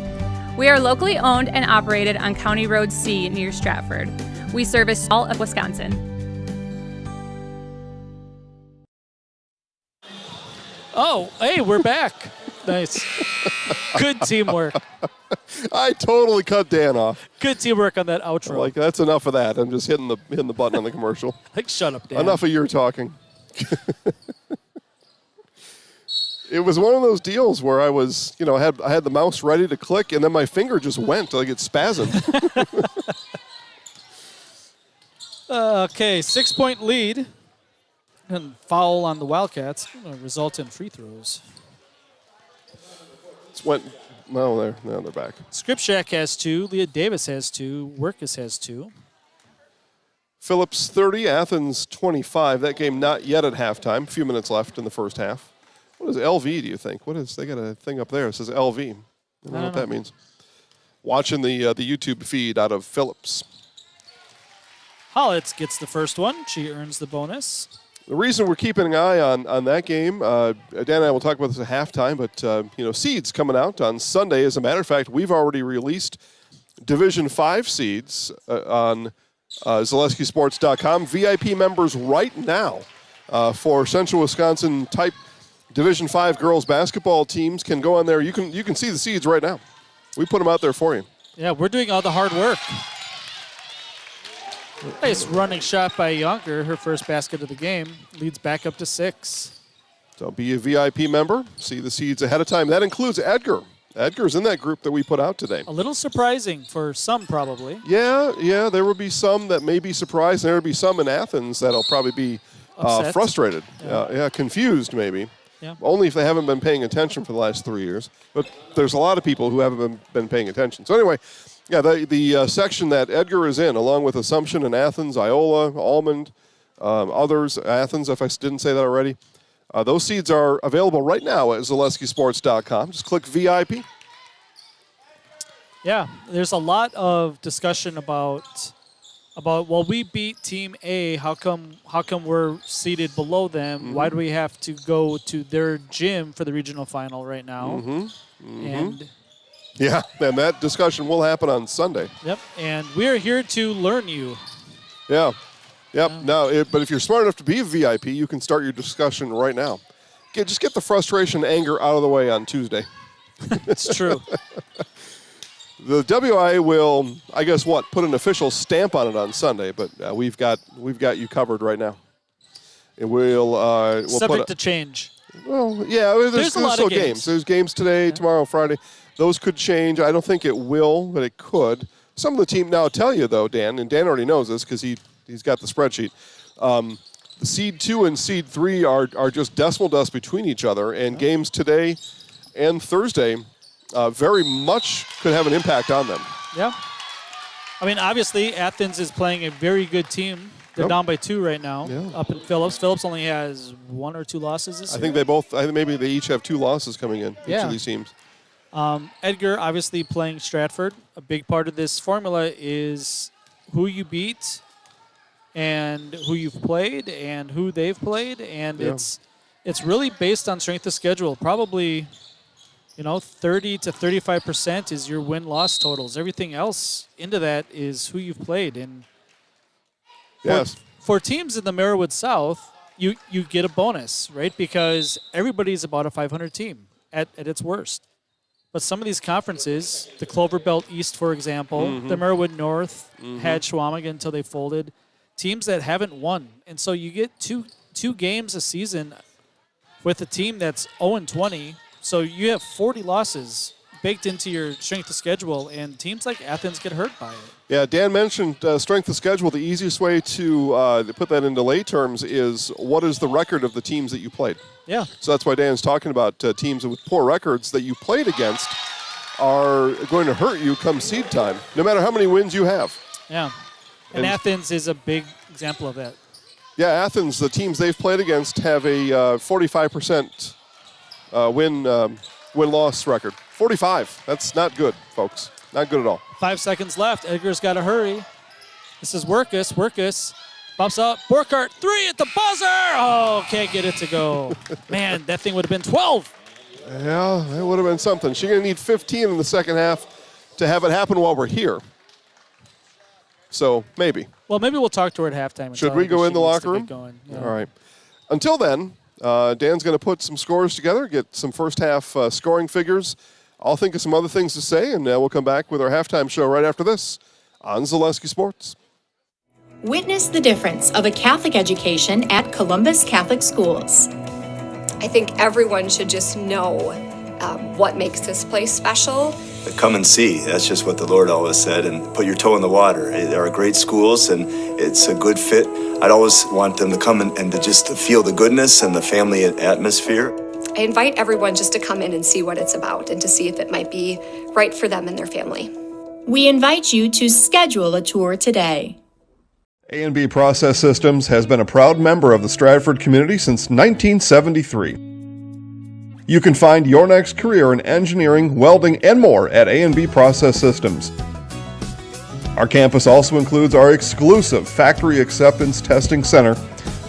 We are locally owned and operated on County Road C near Stratford. We service all of Wisconsin. Oh, hey, we're back. Nice. Good teamwork. I totally cut Dan off. Good teamwork on that outro. Like, that's enough of that. I'm just hitting the button on the commercial. Like, shut up, Dan. Enough of your talking. It was one of those deals where I was, I had the mouse ready to click, and then my finger just went like it spasmed. Okay, 6-point lead. And foul on the Wildcats. Result in free throws. Now they're back. Scripshack has 2. Leah Davis has 2. Workus has 2. Phillips 30, Athens 25. That game not yet at halftime. A few minutes left in the first half. What is LV, do you think? They got a thing up there. It says LV. I don't know what that means. Watching the YouTube feed out of Phillips. Hollitz gets the first one. She earns the bonus. The reason we're keeping an eye on that game, Dan and I will talk about this at halftime, but, seeds coming out on Sunday. As a matter of fact, we've already released Division 5 seeds on ZaleskiSports.com. VIP members right now for Central Wisconsin type Division 5 girls basketball teams can go on there. You can see the seeds right now. We put them out there for you. Yeah, we're doing all the hard work. Nice running shot by Yonker. Her first basket of the game. Leads back up to 6. So be a VIP member. See the seeds ahead of time. That includes Edgar. Edgar's in that group that we put out today. A little surprising for some, probably. Yeah. There will be some that may be surprised. There will be some in Athens that'll probably be frustrated. Confused maybe. Yeah. Only if they haven't been paying attention for the last 3 years. But there's a lot of people who haven't been paying attention. So anyway, the section that Edgar is in, along with Assumption and Athens, Iola, Almond, others, Athens, if I didn't say that already, those seeds are available right now at ZaleskiSports.com. Just click VIP. Yeah, there's a lot of discussion about well, we beat Team A. How come we're seated below them? Mm-hmm. Why do we have to go to their gym for the regional final right now? Mm-hmm. And yeah, and that discussion will happen on Sunday. Yep, and we're here to learn you. Yeah. Yep. Yeah. Now, but if you're smart enough to be a VIP, you can start your discussion right now. Just get the frustration, anger out of the way on Tuesday. It's true. The WIAA will, I guess, put an official stamp on it on Sunday, but we've got you covered right now. And we'll subject to change. Well, yeah, there's a lot still of games. There's games today, tomorrow, Friday. Those could change. I don't think it will, but it could. Some of the team now tell you, though, Dan, and Dan already knows this because he's got the spreadsheet. The seed 2 and seed 3 are just decimal dust between each other, and games today and Thursday very much could have an impact on them. Yeah. I mean, obviously, Athens is playing a very good team. They're down by 2 right now up in Phillips. Phillips only has 1 or 2 losses this year. I think maybe they each have 2 losses coming in, each of these teams. Edgar, obviously playing Stratford. A big part of this formula is who you beat and who you've played and who they've played. And it's really based on strength of schedule. Probably, 30 to 35% is your win-loss totals. Everything else into that is who you've played. And for teams in the Merriwood South, you get a bonus, right? Because everybody's about a 500 team at its worst. But some of these conferences, the Clover Belt East, for example, the Merriwood North had Schwamigan until they folded, teams that haven't won. And so you get two games a season with a team that's 0-20. So you have 40 losses baked into your strength of schedule, and teams like Athens get hurt by it. Yeah, Dan mentioned strength of schedule. The easiest way to put that into lay terms is what is the record of the teams that you played? Yeah. So that's why Dan's talking about teams with poor records that you played against are going to hurt you come seed time, no matter how many wins you have. Yeah. And Athens is a big example of that. Yeah, Athens, the teams they've played against have a 45% win-loss record. 45. That's not good, folks. Not good at all. 5 seconds left. Edgar's got to hurry. This is Workus. Workus bumps up. Burkhart, 3 at the buzzer. Oh, can't get it to go. Man, that thing would have been 12. Yeah, that would have been something. She's going to need 15 in the second half to have it happen while we're here. So, maybe. Well, maybe we'll talk to her at halftime. And Should tell we her go that in she the needs locker to room? get going. Yeah. All right. Until then, Dan's going to put some scores together, get some first half scoring figures. I'll think of some other things to say, and we'll come back with our halftime show right after this on Zaleski Sports. Witness the difference of a Catholic education at Columbus Catholic Schools. I think everyone should just know what makes this place special. Come and see. That's just what the Lord always said, and put your toe in the water. There are great schools, and it's a good fit. I'd always want them to come and to just feel the goodness and the family atmosphere. I invite everyone just to come in and see what it's about and to see if it might be right for them and their family. We invite you to schedule a tour today. A&B Process Systems has been a proud member of the Stratford community since 1973. You can find your next career in engineering, welding, and more at A&B Process Systems. Our campus also includes our exclusive Factory Acceptance Testing Center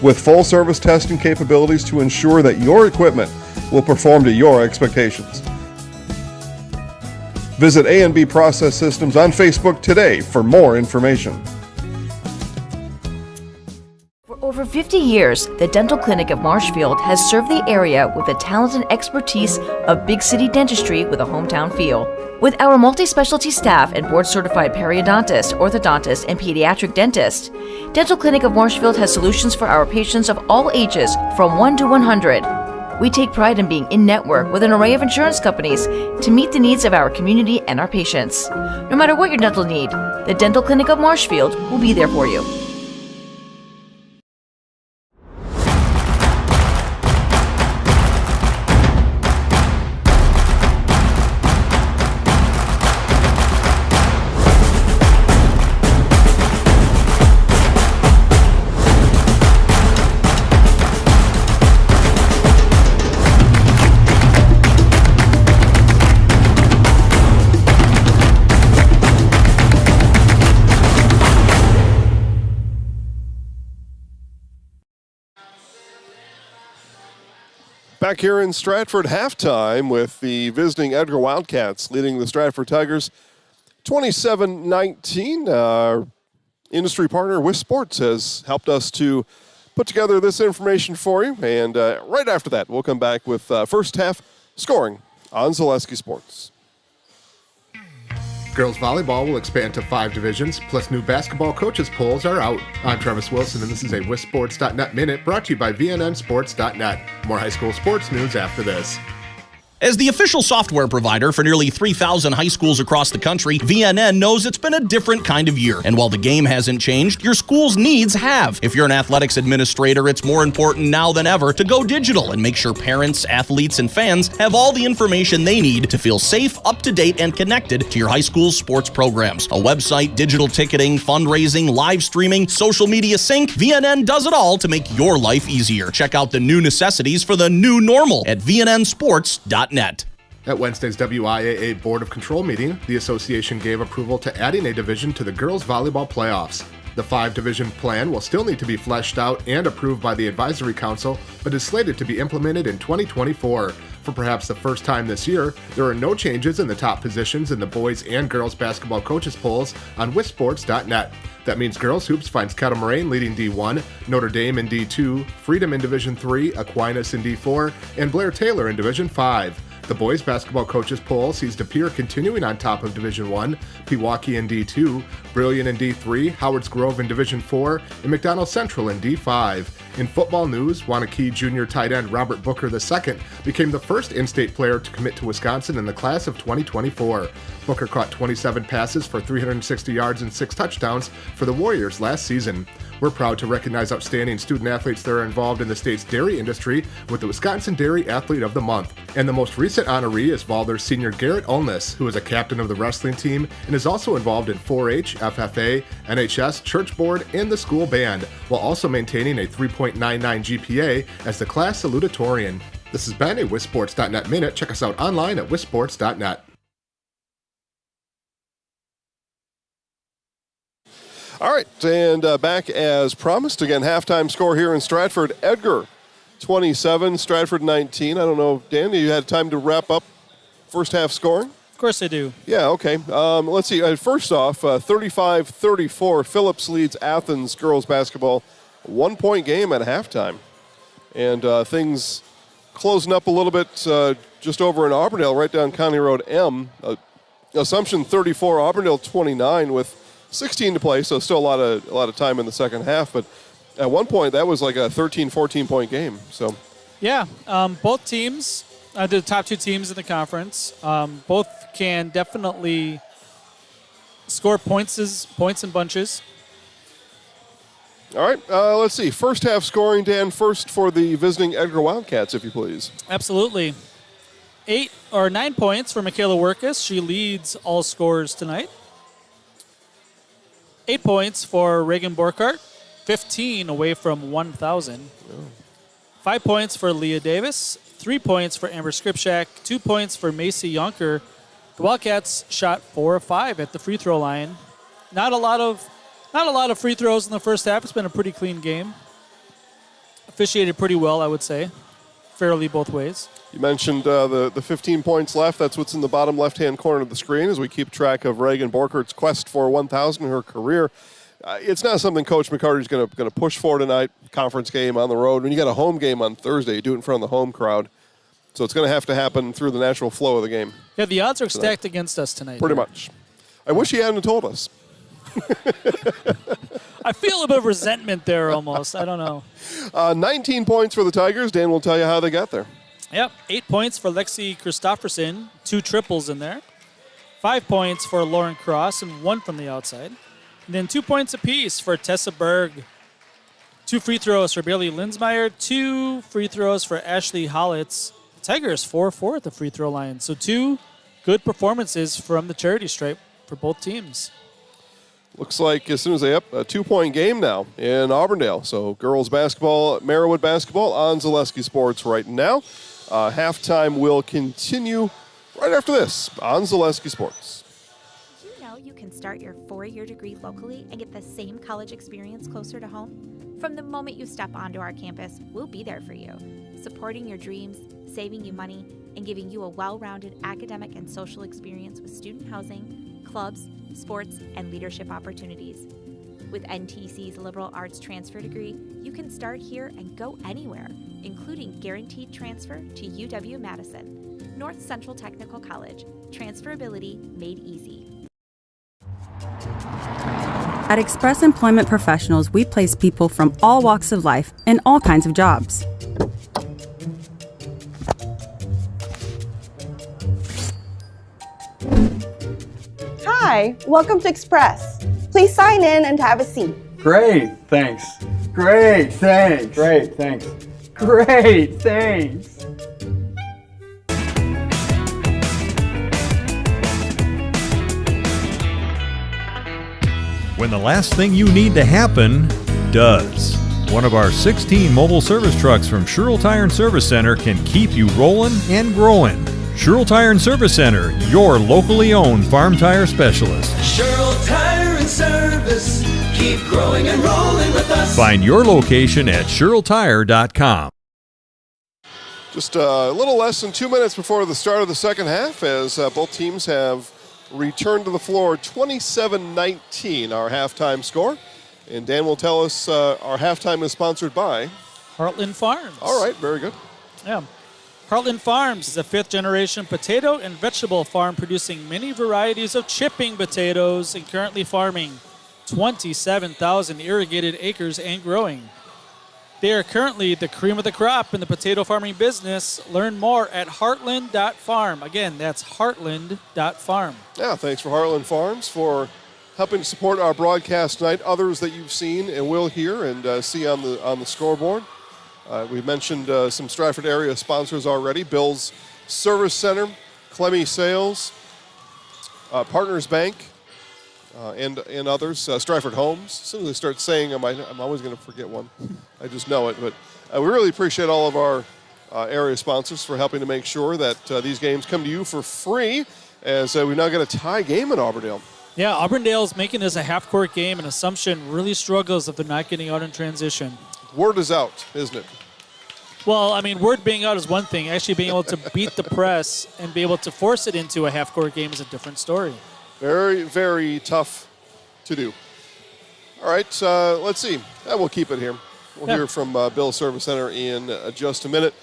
with full-service testing capabilities to ensure that your equipment will perform to your expectations. Visit A&B Process Systems on Facebook today for more information. For over 50 years, the Dental Clinic of Marshfield has served the area with the talent and expertise of big city dentistry with a hometown feel. With our multi-specialty staff and board-certified periodontist, orthodontist, and pediatric dentist, Dental Clinic of Marshfield has solutions for our patients of all ages from 1 to 100. We take pride in being in-network with an array of insurance companies to meet the needs of our community and our patients. No matter what your dental need, the Dental Clinic of Marshfield will be there for you. Back here in Stratford, halftime with the visiting Edgar Wildcats leading the Stratford Tigers 27-19. Our industry partner, WIAA Sports, has helped us to put together this information for you. And right after that, we'll come back with first half scoring on Zaleski Sports. Girls volleyball will expand to 5 divisions, plus new basketball coaches polls are out. I'm Travis Wilson, and this is a WISSports.net Minute brought to you by VNNSports.net. More high school sports news after this. As the official software provider for nearly 3,000 high schools across the country, VNN knows it's been a different kind of year. And while the game hasn't changed, your school's needs have. If you're an athletics administrator, it's more important now than ever to go digital and make sure parents, athletes, and fans have all the information they need to feel safe, up-to-date, and connected to your high school's sports programs. A website, digital ticketing, fundraising, live streaming, social media sync, VNN does it all to make your life easier. Check out the new necessities for the new normal at VNNSports.net. At Wednesday's WIAA Board of Control meeting, the association gave approval to adding a division to the girls volleyball playoffs. The 5-division plan will still need to be fleshed out and approved by the Advisory Council, but is slated to be implemented in 2024. For perhaps the first time this year, there are no changes in the top positions in the boys and girls basketball coaches polls on WISSports.net. That means girls hoops finds Kettle Moraine leading D1, Notre Dame in D2, Freedom in Division 3, Aquinas in D4, and Blair Taylor in Division 5. The boys basketball coaches poll sees De Pere continuing on top of Division 1, Pewaukee in D2, Brilliant in D3, Howards Grove in Division 4, and McDonald Central in D5. In football news, Waunakee junior tight end Robert Booker II became the first in-state player to commit to Wisconsin in the class of 2024. Booker caught 27 passes for 360 yards and 6 touchdowns for the Warriors last season. We're proud to recognize outstanding student athletes that are involved in the state's dairy industry with the Wisconsin Dairy Athlete of the Month. And the most recent honoree is Valder's senior Garrett Ulness, who is a captain of the wrestling team and is also involved in 4-H, FFA, NHS, church board, and the school band, while also maintaining a 3.99 GPA as the class salutatorian. This has been a WISSports.net Minute. Check us out online at WISSports.net. All right, and back as promised. Again, halftime score here in Stratford. Edgar, 27, Stratford 19. I don't know, Dan, you had time to wrap up first half scoring? Of course I do. Yeah, okay. Let's see. First off, 35-34, Phillips leads Athens girls basketball. 1-point game at halftime. And things closing up a little bit just over in Auburndale, right down County Road M. Assumption 34, Auburndale 29 with 16 to play, so still a lot of time in the second half. But at one point, that was like a 13, 14-point game. So, yeah, both teams, the top two teams in the conference, both can definitely score points in bunches. All right, let's see. First half scoring, Dan, first for the visiting Edgar Wildcats, if you please. Absolutely. 9 points for Michaela Workus. She leads all scorers tonight. 8 points for Reagan Borkart, 15 away from 1,000. 5 points for Leah Davis, 3 points for Amber Skripczak, 2 points for Macy Yonker. The Wildcats shot 4 of 5 at the free throw line. Not a lot of free throws in the first half. It's been a pretty clean game. Officiated pretty well, I would say, fairly both ways. You mentioned the 15 points left. That's what's in the bottom left-hand corner of the screen as we keep track of Reagan Borkart's quest for 1,000 in her career. It's not something Coach McCarty's going to push for tonight. Conference game on the road. When you got a home game on Thursday, you do it in front of the home crowd. So it's going to happen through the natural flow of the game. Yeah, the odds are stacked against us tonight. Pretty much. I wish he hadn't told us. I feel a bit of resentment there almost. I don't know. 19 points for the Tigers. Dan will tell you how they got there. Yep, 8 points for Lexi Christofferson, 2 triples in there. 5 points for Lauren Cross and 1 from the outside. And then 2 points apiece for Tessa Berg. 2 free throws for Bailey Linsmeyer, 2 free throws for Ashley Hollitz. The Tigers 4-4 at the free throw line. So 2 good performances from the charity stripe for both teams. Looks like as soon as they up, a 2-point game now in Auburndale. So girls basketball, Merriwood basketball on Zaleski Sports right now. Halftime will continue right after this on Zaleski Sports. Did you know you can start your 4-year degree locally and get the same college experience closer to home? From the moment you step onto our campus, we'll be there for you, supporting your dreams, saving you money, and giving you a well-rounded academic and social experience with student housing, clubs, sports, and leadership opportunities. With NTC's liberal arts transfer degree, you can start here and go anywhere, including guaranteed transfer to UW-Madison, North Central Technical College. Transferability made easy. At Express Employment Professionals, we place people from all walks of life in all kinds of jobs. Hi, welcome to Express. Please sign in and have a seat. Great, thanks. Great, thanks. Great, thanks. Great, thanks. When the last thing you need to happen does. One of our 16 mobile service trucks from Sherrill Tire and Service Center can keep you rolling and growing. Sherrill Tire and Service Center, your locally owned farm tire specialist. Sherrill Tire and Service, keep growing and rolling with us. Find your location at SherrillTire.com. Just a little less than 2 minutes before the start of the second half as both teams have returned to the floor. 27-19, our halftime score. And Dan will tell us our halftime is sponsored by Heartland Farms. All right, very good. Yeah. Heartland Farms is a 5th-generation potato and vegetable farm producing many varieties of chipping potatoes and currently farming 27,000 irrigated acres and growing. They are currently the cream of the crop in the potato farming business. Learn more at heartland.farm. Again, that's heartland.farm. Yeah, thanks for Heartland Farms for helping to support our broadcast tonight. Others that you've seen and will hear and see on the scoreboard. We mentioned some Stratford area sponsors already. Bill's Service Center, Clemmy Sales, Partners Bank, and others. Stratford Homes. As soon as I start saying them, I'm always going to forget one. I just know it. But we really appreciate all of our area sponsors for helping to make sure that these games come to you for free as we've now got a tie game in Auburndale. Yeah, Auburndale's making this a half-court game, and Assumption really struggles if they're not getting out in transition. Word is out, isn't it? Well, I mean, word being out is one thing. Actually being able to beat the press and be able to force it into a half-court game is a different story. Very, very tough to do. All right, let's see. We'll keep it here. We'll hear from Bill Service Center in just a minute.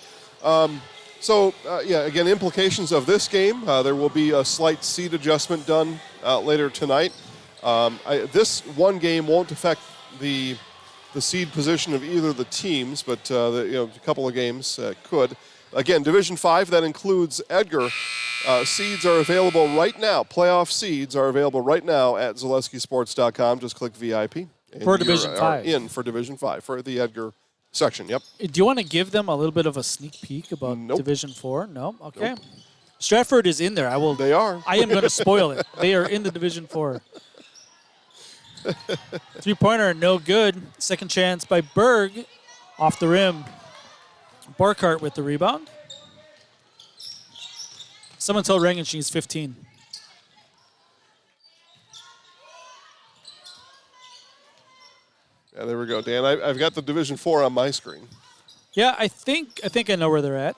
Again, implications of this game. There will be a slight seed adjustment done later tonight. This one game won't affect the seed position of either of the teams, but a couple of games could. Again, Division 5, that includes Edgar. Seeds are available right now. Playoff seeds are available right now at ZaleskiSports.com. Just click VIP. For Division 5. In for Division 5, for the Edgar section, yep. Do you want to give them a little bit of a sneak peek about Division 4? No? Okay. Nope. Stratford is in there. They are. I am going to spoil it. They are in the Division 4. Three-pointer, no good. Second chance by Berg, off the rim. Barkart with the rebound. Someone told Reagan she's 15. Yeah, there we go, Dan. I've got the Division 4 on my screen. Yeah, I think I know where they're at.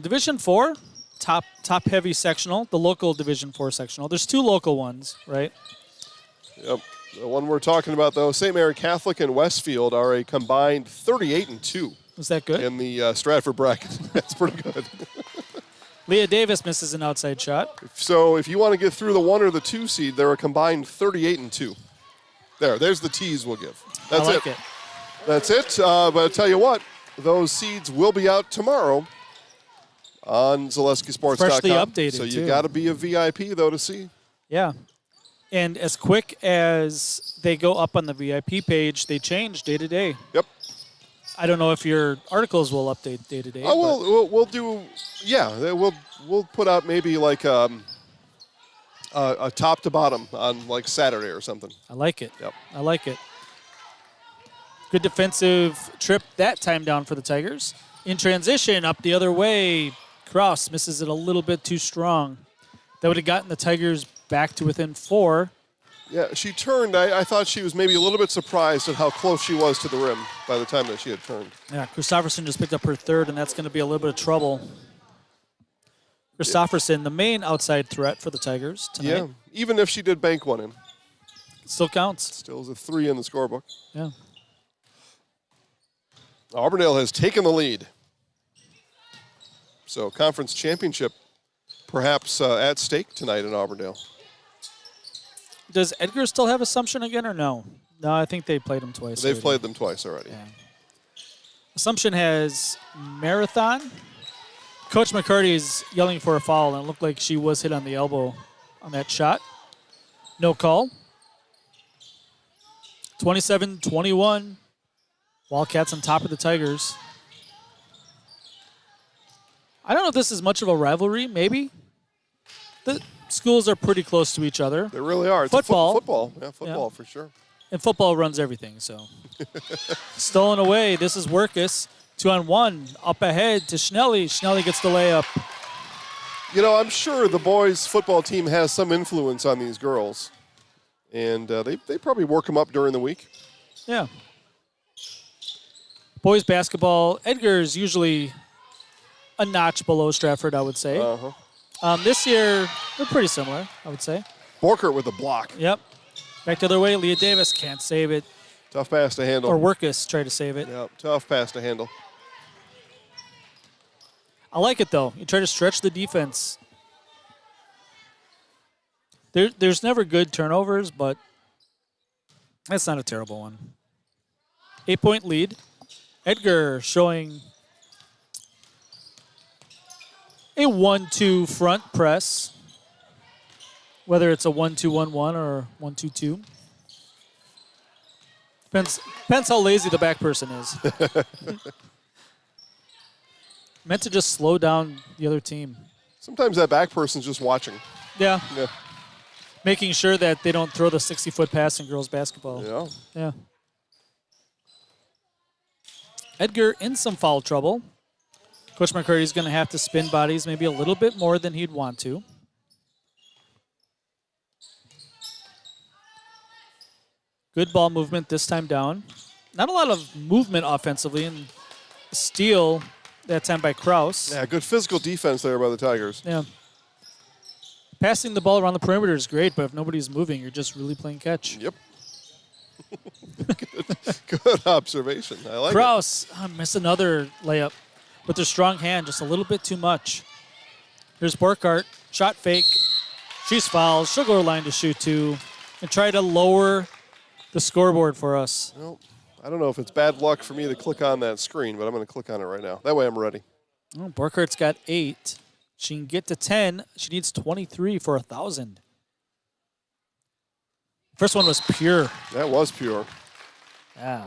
Division 4, top-heavy sectional, the local Division 4 sectional. There's two local ones, right? Yep. The one we're talking about, though, St. Mary Catholic and Westfield are a combined 38-2. Is that good? In the Stratford bracket. That's pretty good. Leah Davis misses an outside shot. So if you want to get through the 1 or the 2 seed, they're a combined 38-2. There's the tease we'll give. That's I like it. That's it. But I'll tell you what, those seeds will be out tomorrow on ZaleskiSports.com. Freshly updated, so you too. got to be a VIP, though, to see. Yeah. And as quick as they go up on the VIP page, they change day to day. Yep. I don't know if your articles will update day to day. Oh, we'll do. Yeah, we'll put out maybe like a top to bottom on like Saturday or something. I like it. Yep. I like it. Good defensive trip that time down for the Tigers. In transition, up the other way. Kraus misses it a little bit too strong. That would have gotten the Tigers back to within 4. Yeah, she turned. I thought she was maybe a little bit surprised at how close she was to the rim by the time that she had turned. Yeah, Christofferson just picked up her third, and that's going to be a little bit of trouble. Christofferson, the main outside threat for the Tigers tonight. Yeah, even if she did bank one in. It still counts. Still is a 3 in the scorebook. Yeah. Auburndale has taken the lead. So conference championship perhaps at stake tonight in Auburndale. Does Edgar still have Assumption again or no? No, I think they played them twice. They've played them twice already. Yeah. Assumption has Marathon. Coach McCarty is yelling for a foul, and it looked like she was hit on the elbow on that shot. No call. 27-21. Wildcats on top of the Tigers. I don't know if this is much of a rivalry, maybe. The schools are pretty close to each other. They really are. It's football. Football. Yeah, football for sure. And football runs everything, so. Stolen away. This is Workus. 2-on-1. Up ahead to Schnelly. Schnelly gets the layup. You know, I'm sure the boys' football team has some influence on these girls. And they probably work them up during the week. Yeah. Boys basketball, Edgar is usually a notch below Stratford, I would say. Uh-huh. This year, they're pretty similar, I would say. Borkert with a block. Yep. Back the other way, Leah Davis can't save it. Tough pass to handle. Or Workus tried to save it. Yep, tough pass to handle. I like it, though. You try to stretch the defense. There's never good turnovers, but that's not a terrible one. 8-point lead. Edgar showing a 1-2 front press, whether it's a 1-2-1-1 or 1-2-2. Depends how lazy the back person is. Meant to just slow down the other team. Sometimes that back person's just watching. Yeah. Yeah. Making sure that they don't throw the 60-foot pass in girls basketball. Yeah. Yeah. Edgar in some foul trouble. Coach McCurdy's going to have to spin bodies maybe a little bit more than he'd want to. Good ball movement this time down. Not a lot of movement offensively, and steal that time by Kraus. Yeah, good physical defense there by the Tigers. Yeah. Passing the ball around the perimeter is great, but if nobody's moving, you're just really playing catch. Yep. Good observation. I like Kraus missed another layup with their strong hand, just a little bit too much. Here's Burkhart, shot fake. She's fouled. She'll go to line to shoot two and try to lower the scoreboard for us. Well, I don't know if it's bad luck for me to click on that screen, but I'm going to click on it right now. That way I'm ready. Oh, Burkhart's got 8. She can get to 10. She needs 23 for 1,000. First one was pure. That was pure. Yeah.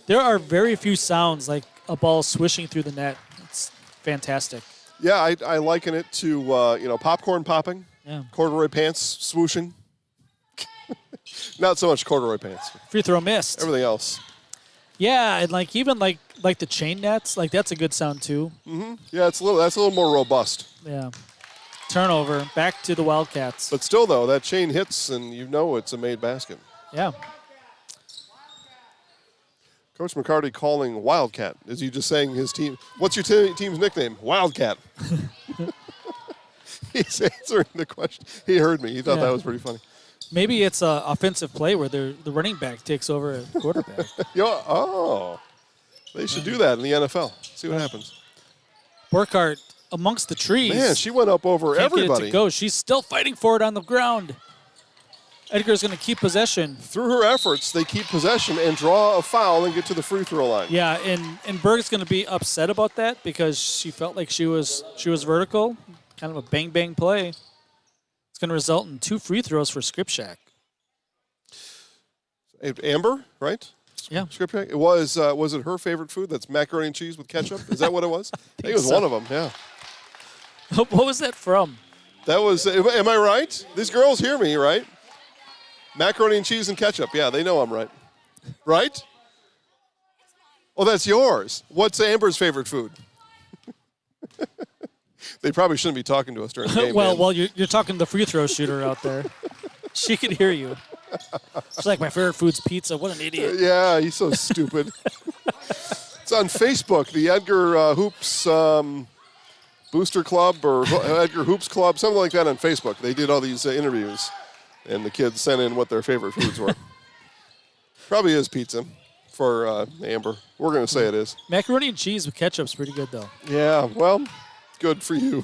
There are very few sounds like a ball swishing through the net. It's fantastic. Yeah, I liken it to popcorn popping, corduroy pants swooshing. Not so much corduroy pants. Free throw missed. Everything else. Yeah, and even the chain nets, that's a good sound too. Mm-hmm. Yeah, that's a little more robust. Yeah. Turnover, back to the Wildcats. But still, though, that chain hits, and it's a made basket. Yeah. Coach McCarty calling Wildcat. Is he just saying his team? What's your team's nickname? Wildcat. He's answering the question. He heard me. He thought that was pretty funny. Maybe it's an offensive play where the running back takes over at quarterback. They should do that in the NFL. See what happens. Burkhart amongst the trees. Man, she went up over everybody. Get it to go. She's still fighting for it on the ground. Edgar's going to keep possession. Through her efforts, they keep possession and draw a foul and get to the free throw line. Yeah, and Berg's going to be upset about that because she felt like she was vertical. Kind of a bang-bang play. It's going to result in 2 free throws for Skripczak. Amber, right? Yeah. Skripczak. It was it her favorite food? That's macaroni and cheese with ketchup? Is that what it was? I think it was one of them, yeah. What was that from? That was, am I right? These girls hear me, right? Macaroni and cheese and ketchup. Yeah, they know I'm right. Right? Oh, that's yours. What's Amber's favorite food? They probably shouldn't be talking to us during the game. Well, you're talking to the free throw shooter out there. She can hear you. She's like, my favorite food's pizza. What an idiot. Yeah, he's so stupid. It's on Facebook, the Edgar Hoops Booster Club or Edgar Hoops Club, something like that on Facebook. They did all these interviews, and the kids sent in what their favorite foods were. Probably is pizza for Amber. We're going to say it is. Macaroni and cheese with ketchup's pretty good, though. Yeah, well, good for you.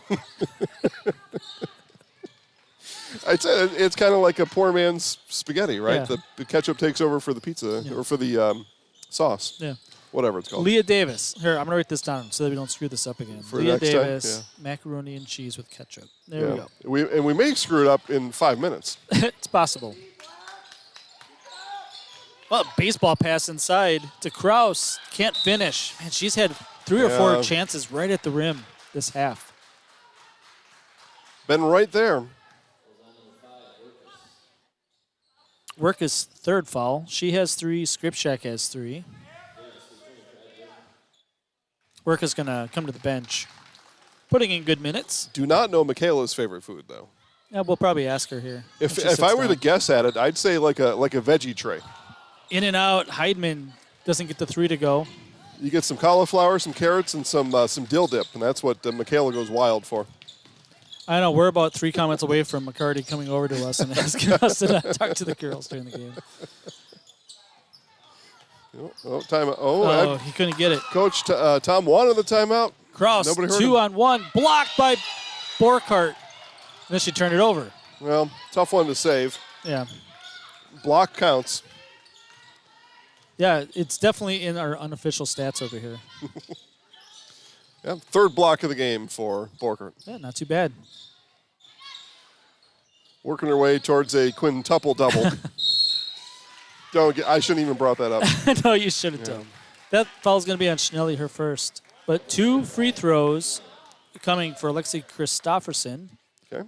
I'd say it's kind of like a poor man's spaghetti, right? Yeah. The ketchup takes over for the pizza or for the sauce. Yeah. Whatever it's called. Leah Davis. Here, I'm going to write this down so that we don't screw this up again. For Leah next Davis, time? macaroni and cheese with ketchup. There we go. We may screw it up in 5 minutes. It's possible. Well, baseball pass inside to Kraus. Can't finish. Man, she's had 3 or 4 chances right at the rim this half. Been right there. Work is 3rd foul. She has 3. Skripczak has 3. Work is going to come to the bench, putting in good minutes. Do not know Michaela's favorite food, though. Yeah, we'll probably ask her here. If I were to guess at it, I'd say like a veggie tray. In and out, Heidman doesn't get the 3 to go. You get some cauliflower, some carrots, and some dill dip, and that's what Michaela goes wild for. I know, we're about 3 comments away from McCarty coming over to us and asking us to talk to the girls during the game. Timeout. He couldn't get it. Coach Tom wanted the timeout. Kraus, Nobody heard 2 him. on 1, blocked by Burkhart. And then she turned it over. Well, tough one to save. Yeah. Block counts. Yeah, it's definitely in our unofficial stats over here. Yeah, 3rd block of the game for Burkhart. Yeah, not too bad. Working her way towards a quintuple double. I shouldn't even brought that up. No, you shouldn't have. That foul's going to be on Schnelly, her first. But 2 free throws coming for Alexi Christofferson. Okay.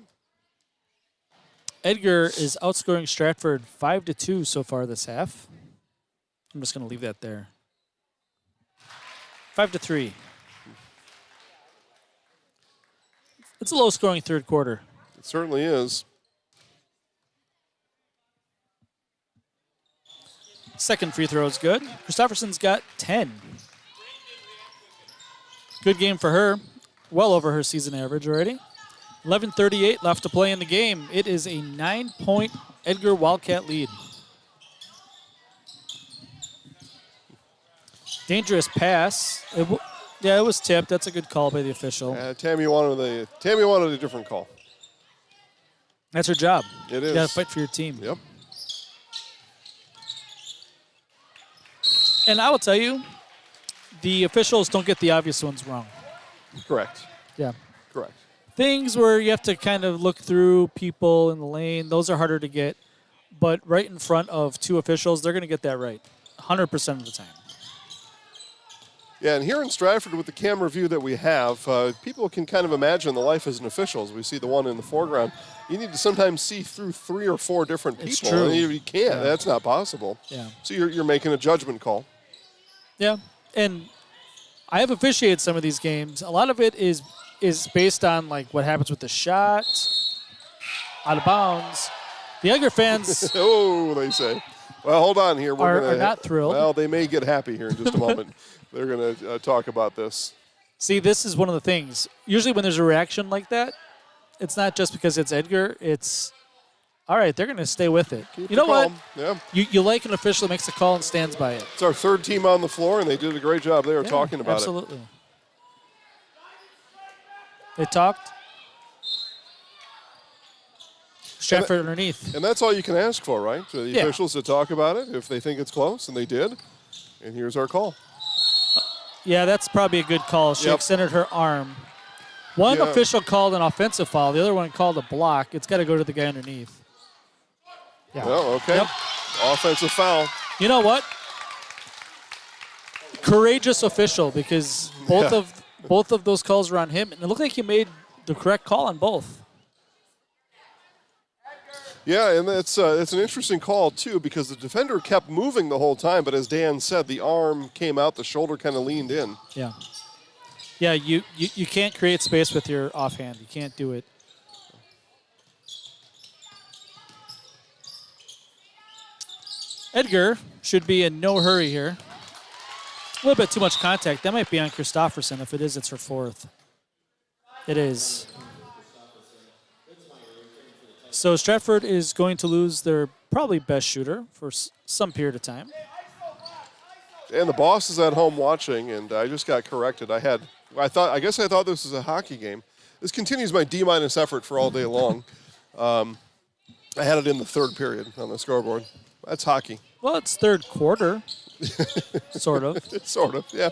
Edgar is outscoring Stratford 5-2 so far this half. I'm just going to leave that there. 5-3. It's a low-scoring 3rd quarter. It certainly is. 2nd free throw is good. Christofferson's got 10. Good game for her. Well over her season average already. 11:38 left to play in the game. It is a 9-point Edgar Wildcat lead. Dangerous pass. It was tipped. That's a good call by the official. Tammy wanted a different call. That's her job. It is. You got to fight for your team. Yep. And I will tell you, the officials don't get the obvious ones wrong. Correct. Yeah. Correct. Things where you have to kind of look through people in the lane, those are harder to get. But right in front of two officials, they're going to get that right 100% of the time. Yeah, and here in Stratford, with the camera view that we have, people can kind of imagine the life as an official. As we see the one in the foreground, you need to sometimes see through 3 or 4 different people. It's true. And you can't. Yeah. That's not possible. Yeah. So you're making a judgment call. Yeah, and I have officiated some of these games. A lot of it is based on like what happens with the shot, out of bounds. The Edgar fans oh, they say. Well, hold on here. Are not thrilled. Well, they may get happy here in just a moment. They're going to talk about this. See, this is one of the things. Usually when there's a reaction like that, it's not just because it's Edgar. It's, all right, they're going to stay with it. Keep you know what? Yeah. You like an official that makes a call and stands by it. It's our third team on the floor, and they did a great job there talking about absolutely. They talked. Stratford underneath. And that's all you can ask for, right? So the officials to talk about it if they think it's close, and they did. And here's our call. Yeah, that's probably a good call. She extended her arm. One official called an offensive foul. The other one called a block. It's got to go to the guy underneath. Yeah. Oh, okay. Yep. Offensive foul. You know what? Courageous official, because both of those calls were on him, and it looked like he made the correct call on both. Yeah, and it's an interesting call, too, because the defender kept moving the whole time, but as Dan said, the arm came out, the shoulder kind of leaned in. Yeah. Yeah, you can't create space with your offhand. You can't do it. Edgar should be in no hurry here. A little bit too much contact. That might be on Christofferson. If it is, it's her fourth. It is. So Stratford is going to lose their probably best shooter for some period of time. And the boss is at home watching, and I just got corrected. I guess I thought this was a hockey game. This continues my D- effort for all day long. I had it in the third period on the scoreboard. That's hockey. Well, it's third quarter, sort of. Sort of, yeah.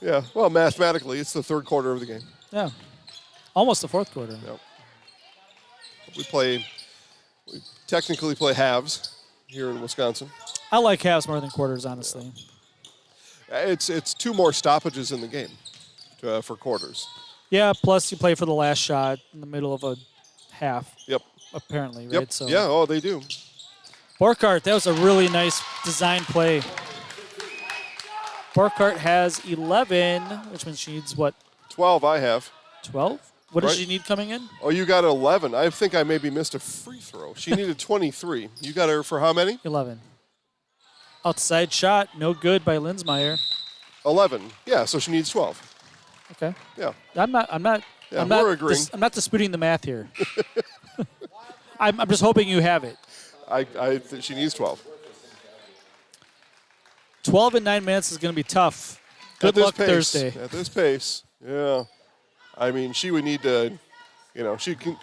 Yeah, well, mathematically, it's the third quarter of the game. Yeah, almost the fourth quarter. Yep. We technically play halves here in Wisconsin. I like halves more than quarters, honestly. It's 2 more stoppages in the game for quarters. Yeah, plus you play for the last shot in the middle of a half. Yep. Apparently, right? Yep. So. Yeah, oh, they do. Borkart, that was a really nice design play. Borkart has 11, which means she needs what? 12 I have. 12? What does she need coming in? Oh, you got 11. I think I maybe missed a free throw. She needed 23. You got her for how many? 11. Outside shot, no good by Linsmeyer. 11. Yeah, so she needs 12. Okay. Yeah. I'm not disputing the math here. I'm just hoping you have it. I think she needs 12. 12 in 9 minutes is going to be tough. Good luck Thursday. At this pace, yeah. I mean, she would need to, she can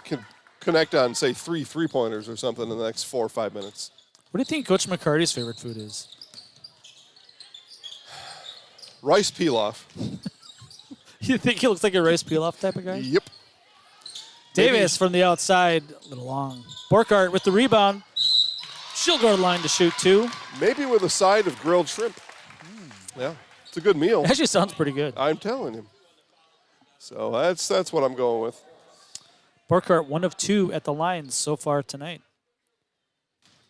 connect on, say, 3 3-pointers or something in the next 4 or 5 minutes. What do you think Coach McCarty's favorite food is? Rice pilaf. You think he looks like a rice pilaf type of guy? Yep. Davis from the outside, a little long. Borkart with the rebound. She'll go to the line to shoot 2. Maybe with a side of grilled shrimp. Yeah, it's a good meal. Actually sounds pretty good. I'm telling you. So that's what I'm going with. Borkart 1 of 2 at the line so far tonight.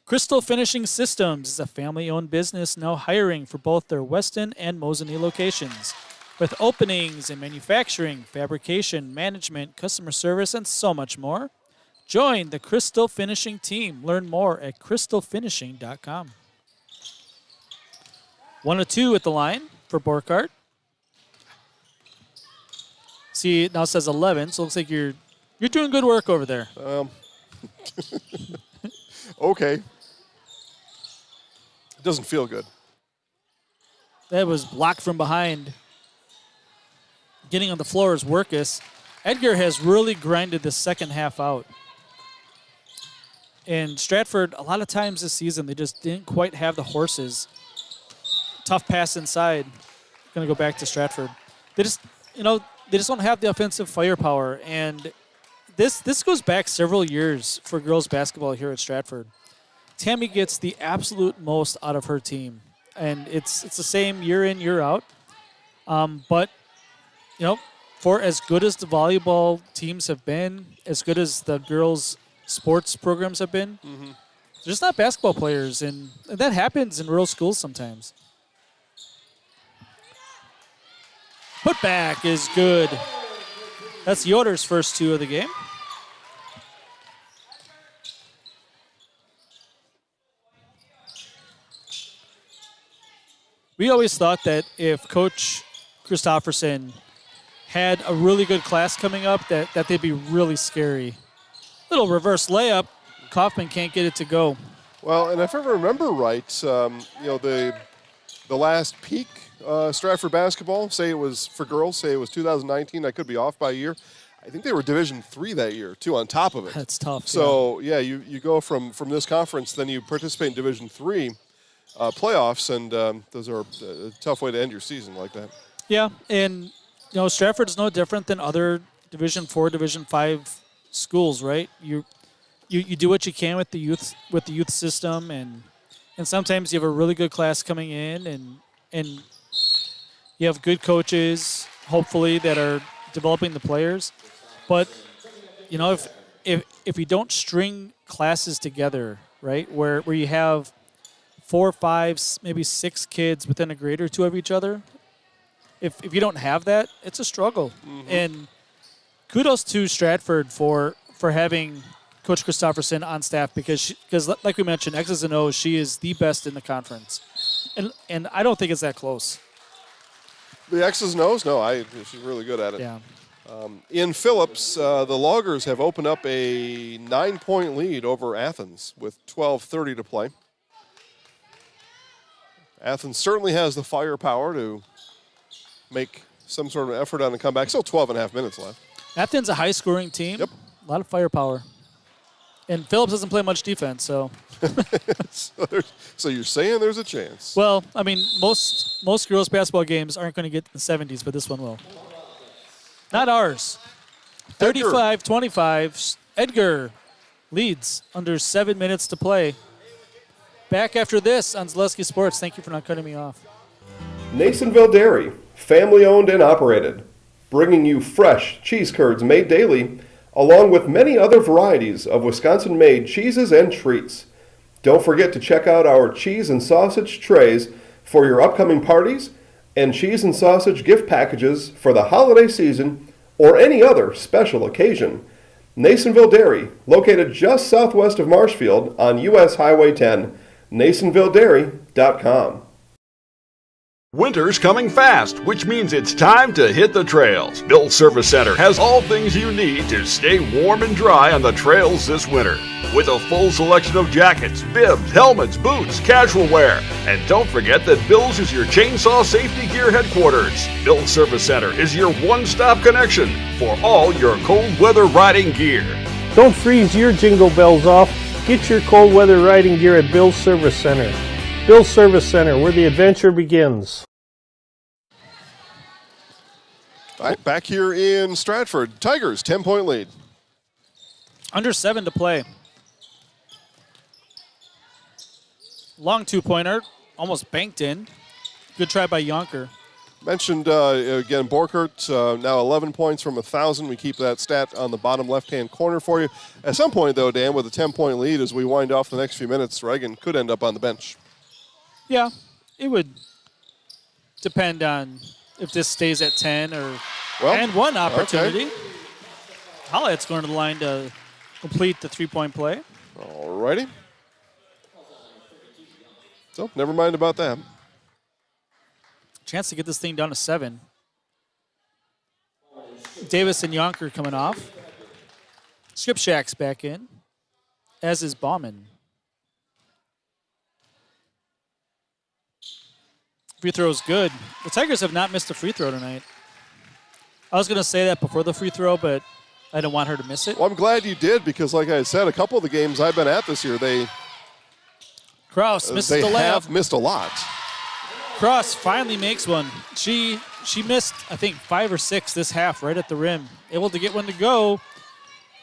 Crystal Finishing Systems is a family-owned business now hiring for both their Weston and Mosinee locations. With openings in manufacturing, fabrication, management, customer service, and so much more. Join the Crystal Finishing team. Learn more at crystalfinishing.com. 1 of 2 at the line for Borkart. See, it now says 11, so it looks like you're doing good work over there. Okay. It doesn't feel good. That was blocked from behind. Getting on the floor is Workus. Edgar has really grinded the second half out. And Stratford, a lot of times this season, they just didn't quite have the horses. Tough pass inside. Going to go back to Stratford. They just, they just don't have the offensive firepower. And this goes back several years for girls basketball here at Stratford. Tammy gets the absolute most out of her team. And it's the same year in, year out. But, for as good as the volleyball teams have been, as good as the girls' sports programs have been, they're just not basketball players. And that happens in rural schools sometimes. Put back is good. That's Yoder's first 2 of the game. We always thought that if Coach Christofferson had a really good class coming up, that they'd be really scary. Little reverse layup. Kaufman can't get it to go. Well, and if I remember right, the last peak Stratford basketball, say it was for girls, say it was 2019. I could be off by a year. I think they were Division III that year too. On top of it, that's tough. So you go from this conference, then you participate in Division III playoffs, and those are a tough way to end your season like that. Yeah, and Stratford's no different than other Division IV, Division V schools, right? You do what you can with the youth system, and sometimes you have a really good class coming in, and you have good coaches, hopefully, that are developing the players. But if you don't string classes together, right, where you have 4, 5, maybe 6 kids within a grade or 2 of each other, if you don't have that, it's a struggle. And kudos to Stratford for having Coach Christofferson on staff because like we mentioned, X's and O's, she is the best in the conference. And I don't think it's that close. The X's and O's? No, she's really good at it. Yeah. In Phillips, the Loggers have opened up a 9-point lead over Athens with 12:30 to play. Athens certainly has the firepower to make some sort of effort on the comeback. Still 12 and a half minutes left. Athens a high-scoring team. Yep. A lot of firepower. And Phillips doesn't play much defense, so. So you're saying there's a chance? Well, I mean, most girls' basketball games aren't going to get in the 70s, but this one will. Not ours. 35-25. Edgar leads under 7 minutes to play. Back after this on Zaleski Sports. Thank you for not cutting me off. Nasonville Dairy, family owned and operated, bringing you fresh cheese curds made daily, along with many other varieties of Wisconsin-made cheeses and treats. Don't forget to check out our cheese and sausage trays for your upcoming parties and cheese and sausage gift packages for the holiday season or any other special occasion. Nasonville Dairy, located just southwest of Marshfield on U.S. Highway 10, NasonvilleDairy.com. Winter's coming fast, which means it's time to hit the trails. Bill's Service Center has all things you need to stay warm and dry on the trails this winter. With a full selection of jackets, bibs, helmets, boots, casual wear. And don't forget that Bill's is your chainsaw safety gear headquarters. Bill's Service Center is your one-stop connection for all your cold weather riding gear. Don't freeze your jingle bells off. Get your cold weather riding gear at Bill's Service Center. Bill's Service Center, where the adventure begins. All right, back here in Stratford. Tigers, 10-point lead. Under 7 to play. Long two-pointer, almost banked in. Good try by Yonker. Mentioned, again, Borkert, now 11 points from 1,000. We keep that stat on the bottom left-hand corner for you. At some point, though, Dan, with a 10-point lead, as we wind off the next few minutes, Reagan could end up on the bench. Yeah, it would depend on if this stays at 10 or and one opportunity. Okay. Hollett's going to the line to complete the three-point play. All righty. So, never mind about that. Chance to get this thing down to 7. Davis and Yonker coming off. Skipshack's back in, as is Bauman. Free throw's good. The Tigers have not missed a free throw tonight. I was going to say that before the free throw, but I didn't want her to miss it. Well, I'm glad you did because, like I said, a couple of the games I've been at this year, Cross misses the layup. They have missed a lot. Cross finally makes one. She missed, I think, 5 or 6 this half right at the rim. Able to get one to go.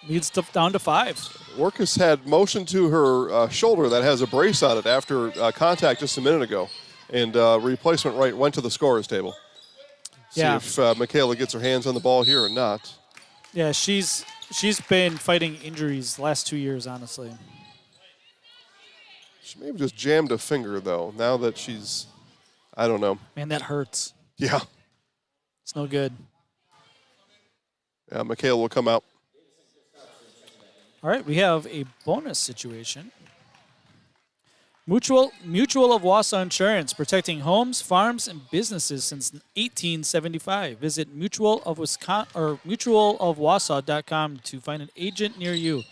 Leads down to 5. Workus had motion to her shoulder that has a brace on it after contact just a minute ago. And replacement right went to the scorer's table. See if Michaela gets her hands on the ball here or not. Yeah, she's been fighting injuries the last 2 years, honestly. She may have just jammed a finger, though, now that she's, I don't know. Man, that hurts. Yeah. It's no good. Yeah, Michaela will come out. All right, we have a bonus situation. Mutual of Wausau Insurance, protecting homes, farms, and businesses since 1875. Visit mutualofwausau.com to find an agent near you.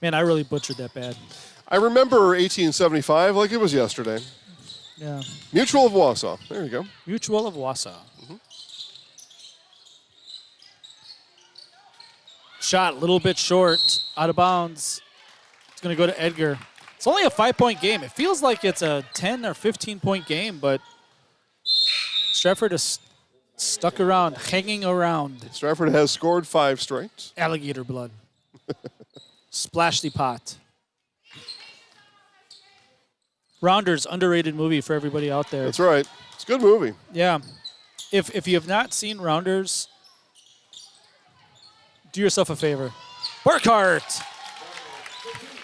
Man, I really butchered that bad. I remember 1875 like it was yesterday. Yeah. Mutual of Wausau. There you go. Mutual of Wausau. Mm-hmm. Shot a little bit short, out of bounds. It's going to go to Edgar. It's only a 5-point game. It feels like it's a 10 or 15-point game, but Stratford is stuck around, hanging around. Stratford has scored 5 straight. Alligator blood. Splash the pot. Rounders, underrated movie for everybody out there. That's right. It's a good movie. Yeah. If you have not seen Rounders, do yourself a favor. Burkhart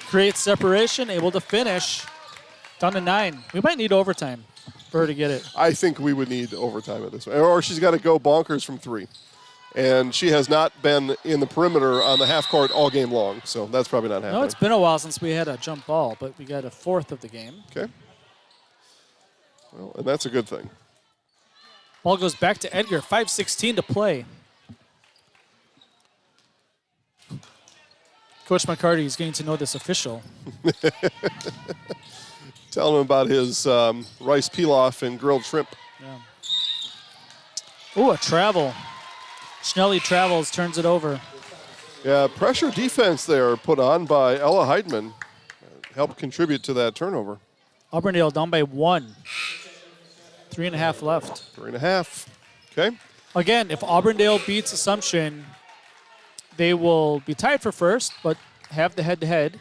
creates separation, able to finish. Down to 9. We might need overtime for her to get it. I think we would need overtime at this point. Or she's got to go bonkers from 3. And she has not been in the perimeter on the half court all game long, so that's probably not happening. No, it's been a while since we had a jump ball, but we got a 4th of the game. Okay. Well, and that's a good thing. Ball goes back to Edgar. 5:16 to play. Coach McCarty is getting to know this official. Tell him about his rice pilaf and grilled shrimp. Yeah. Ooh, a travel. Schnelly travels, turns it over. Yeah, pressure defense there put on by Ella Heidman. Helped contribute to that turnover. Auburndale down by 1. 3.5 left. 3.5. Okay. Again, if Auburndale beats Assumption, they will be tied for first, but have the head-to-head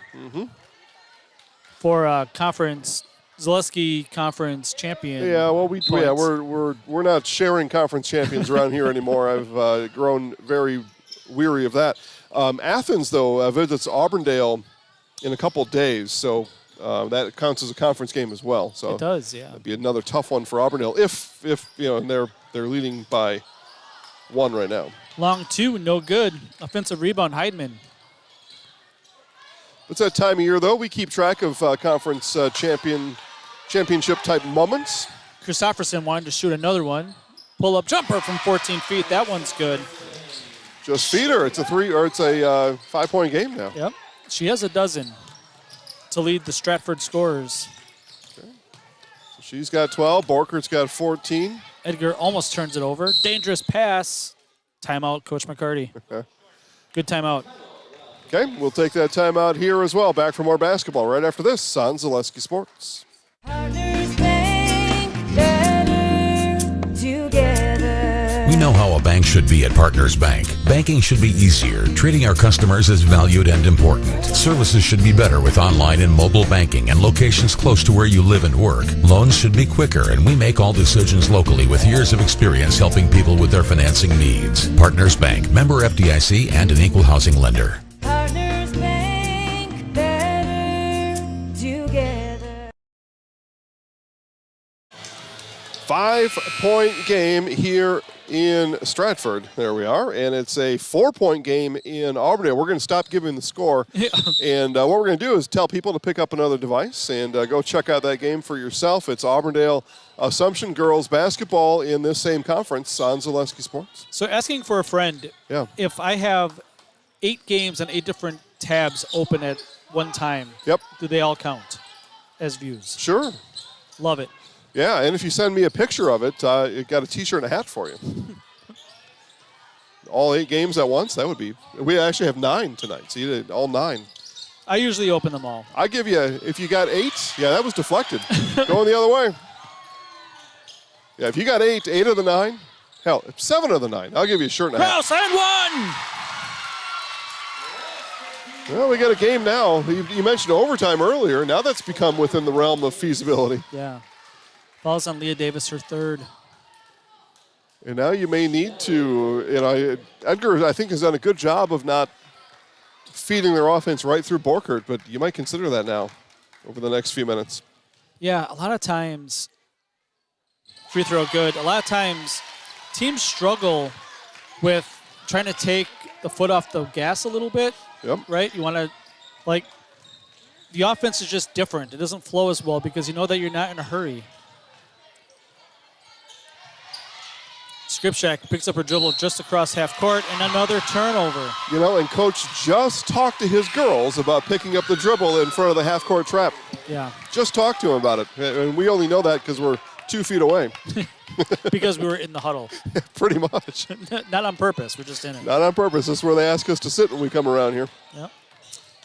for conference, Zaleski Conference champion. Yeah, well, we're not sharing conference champions around here anymore. I've grown very weary of that. Athens, though, visits Auburndale in a couple days, so that counts as a conference game as well. So it does, yeah. That'd be another tough one for Auburndale if and they're leading by 1 right now. Long 2, no good. Offensive rebound, Heidman. It's that time of year, though. We keep track of conference championship-type moments. Christopherson wanted to shoot another one. Pull-up jumper from 14 feet. That one's good. Just feed her. It's a 5-point game now. Yep. She has a dozen to lead the Stratford scorers. Okay. So she's got 12. Borkert's got 14. Edgar almost turns it over. Dangerous pass. Timeout, Coach McCarty. Good timeout. Okay, we'll take that timeout here as well. Back for more basketball right after this on Zaleski Sports. We know how a bank should be at Partners Bank. Banking should be easier. Treating our customers as valued and important. Services should be better with online and mobile banking and locations close to where you live and work. Loans should be quicker, and we make all decisions locally with years of experience helping people with their financing needs. Partners Bank, member FDIC, and an equal housing lender. Partners Bank, better together. 5-point game here in Stratford. There we are. And it's a 4-point game in Auburndale. We're going to stop giving the score. And what we're going to do is tell people to pick up another device and go check out that game for yourself. It's Auburndale Assumption girls basketball in this same conference on Zaleski Sports. So asking for a friend, if I have 8 games on 8 different tabs open at one time, do they all count as views? Sure. Love it. Yeah, and if you send me a picture of it, you got a T-shirt and a hat for you. All 8 games at once, that would be. We actually have 9 tonight, so you did all 9. I usually open them all. I give you, if you got 8, that was deflected. Going the other way. Yeah, if you got 8 of the 9, hell, 7 of the 9, I'll give you a shirt and a hat. Cross and 1! Well, we got a game now. You mentioned overtime earlier. Now that's become within the realm of feasibility. Yeah. Falls on Leah Davis, her 3rd. And now you may need to, Edgar, I think, has done a good job of not feeding their offense right through Borkert, but you might consider that now over the next few minutes. Yeah, a lot of times, free throw good. A lot of times, teams struggle with trying to take the foot off the gas a little bit. Right? You want to, the offense is just different. It doesn't flow as well because you know that you're not in a hurry. Skripczak picks up her dribble just across half court and another turnover. And Coach just talked to his girls about picking up the dribble in front of the half court trap. Yeah. Just talked to him about it. And we only know that because we're 2 feet away. Because we were in the huddle. Pretty much. Not on purpose. We're just in it. Not on purpose. That's where they ask us to sit when we come around here. Yep.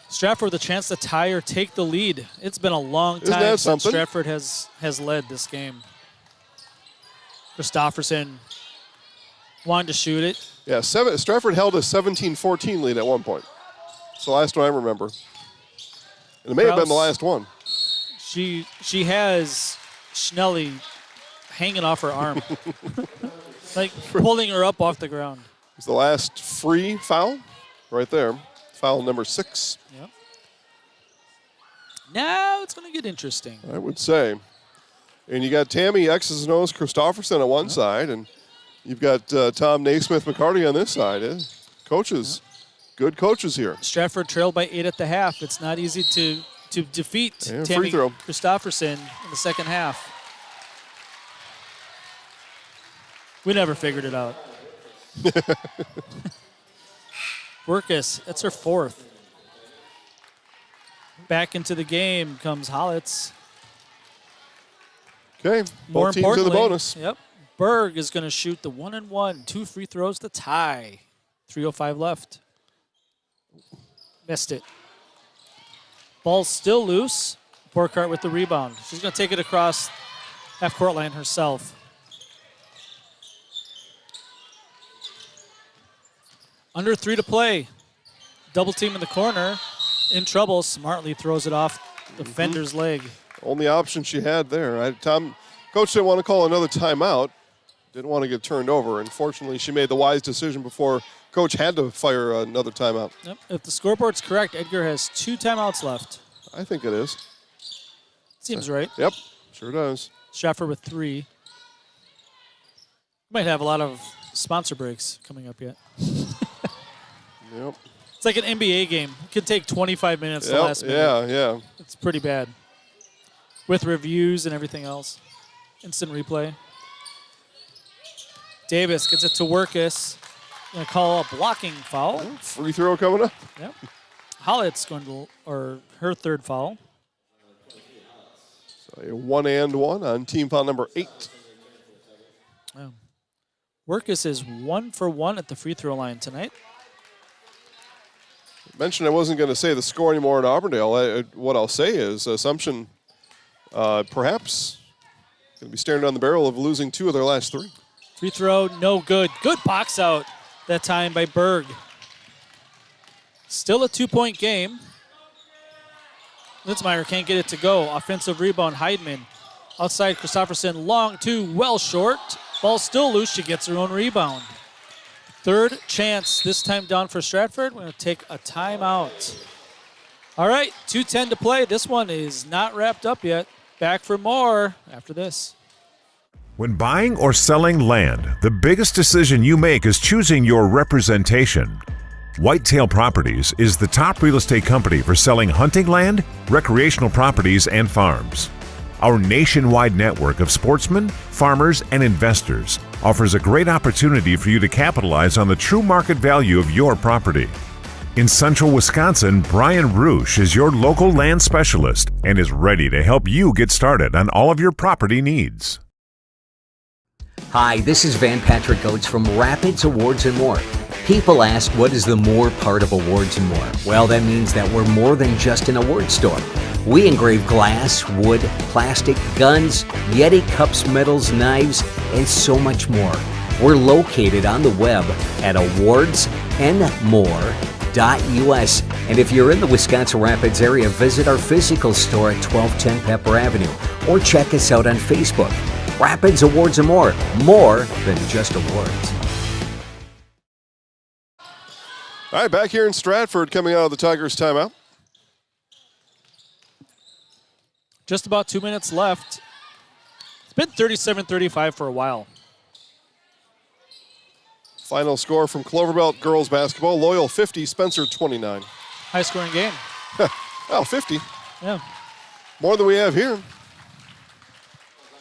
Stratford with a chance to tie or take the lead. It's been a long time since Stratford has led this game. Christofferson wanted to shoot it. Yeah, Stratford held a 17-14 lead at one point. It's the last one I remember. And it may have been the last one. She has Schnelly hanging off her arm. Pulling her up off the ground. It's the last free foul right there. Foul number 6. Yep. Now it's going to get interesting. I would say. And you got Tammy X's and O's Christofferson on one side, and you've got Tom Naismith McCarty on this side. Coaches, good coaches here. Stratford trailed by 8 at the half. It's not easy to defeat Tammy Christofferson in the second half. We never figured it out. Workus, that's her 4th. Back into the game comes Hollitz. Okay, more teams to the bonus. Yep. Berg is going to shoot the 1-and-1. 2 free throws to tie. 3:05 left. Missed it. Ball's still loose. Borkart with the rebound. She's going to take it across half-court line herself. Under 3 to play. Double team in the corner. In trouble. Smartly throws it off defender's leg. Only option she had there. Coach didn't want to call another timeout. Didn't want to get turned over. Unfortunately, she made the wise decision before Coach had to fire another timeout. Yep. If the scoreboard's correct, Edgar has 2 timeouts left. I think it is. Seems right. Yep, sure does. Stratford with 3. Might have a lot of sponsor breaks coming up yet. Yep. It's like an NBA game. It could take 25 minutes the last minute. Yeah. It's pretty bad. With reviews and everything else. Instant replay. Davis gets it to Workus. Going to call a blocking foul. Free throw coming up. Yep. Hollitt's going to, or her 3rd foul. So a 1-and-1 on team foul number 8. Oh. Workus is 1 for 1 at the free throw line tonight. I mentioned I wasn't going to say the score anymore at Auburndale. What I'll say is Assumption perhaps going to be staring down the barrel of losing 2 of their last 3. Free throw, no good. Good box out that time by Berg. Still a 2-point game. Litzmeyer can't get it to go. Offensive rebound, Heidman. Outside, Christofferson, long 2, well short. Ball still loose, she gets her own rebound. 3rd chance, this time down for Stratford. We're going to take a timeout. All right, 2:10 to play. This one is not wrapped up yet. Back for more after this. When buying or selling land, the biggest decision you make is choosing your representation. Whitetail Properties is the top real estate company for selling hunting land, recreational properties, and farms. Our nationwide network of sportsmen, farmers, and investors offers a great opportunity for you to capitalize on the true market value of your property. In central Wisconsin, Brian Roosh is your local land specialist and is ready to help you get started on all of your property needs. Hi, this is Van Patrick Oates from Rapids Awards and More. People ask, what is the more part of Awards and More? Well, that means that we're more than just an award store. We engrave glass, wood, plastic, guns, Yeti cups, medals, knives, and so much more. We're located on the web at awardsandmore.us. And if you're in the Wisconsin Rapids area, visit our physical store at 1210 Pepper Avenue or check us out on Facebook. Rapids Awards and More than just awards. All right, back here in Stratford, coming out of the Tigers' timeout. Just about 2 minutes left. It's been 37-35 for a while. Final score from Cloverbelt girls basketball, Loyal 50, Spencer 29. High-scoring game. Well, 50. Yeah. More than we have here.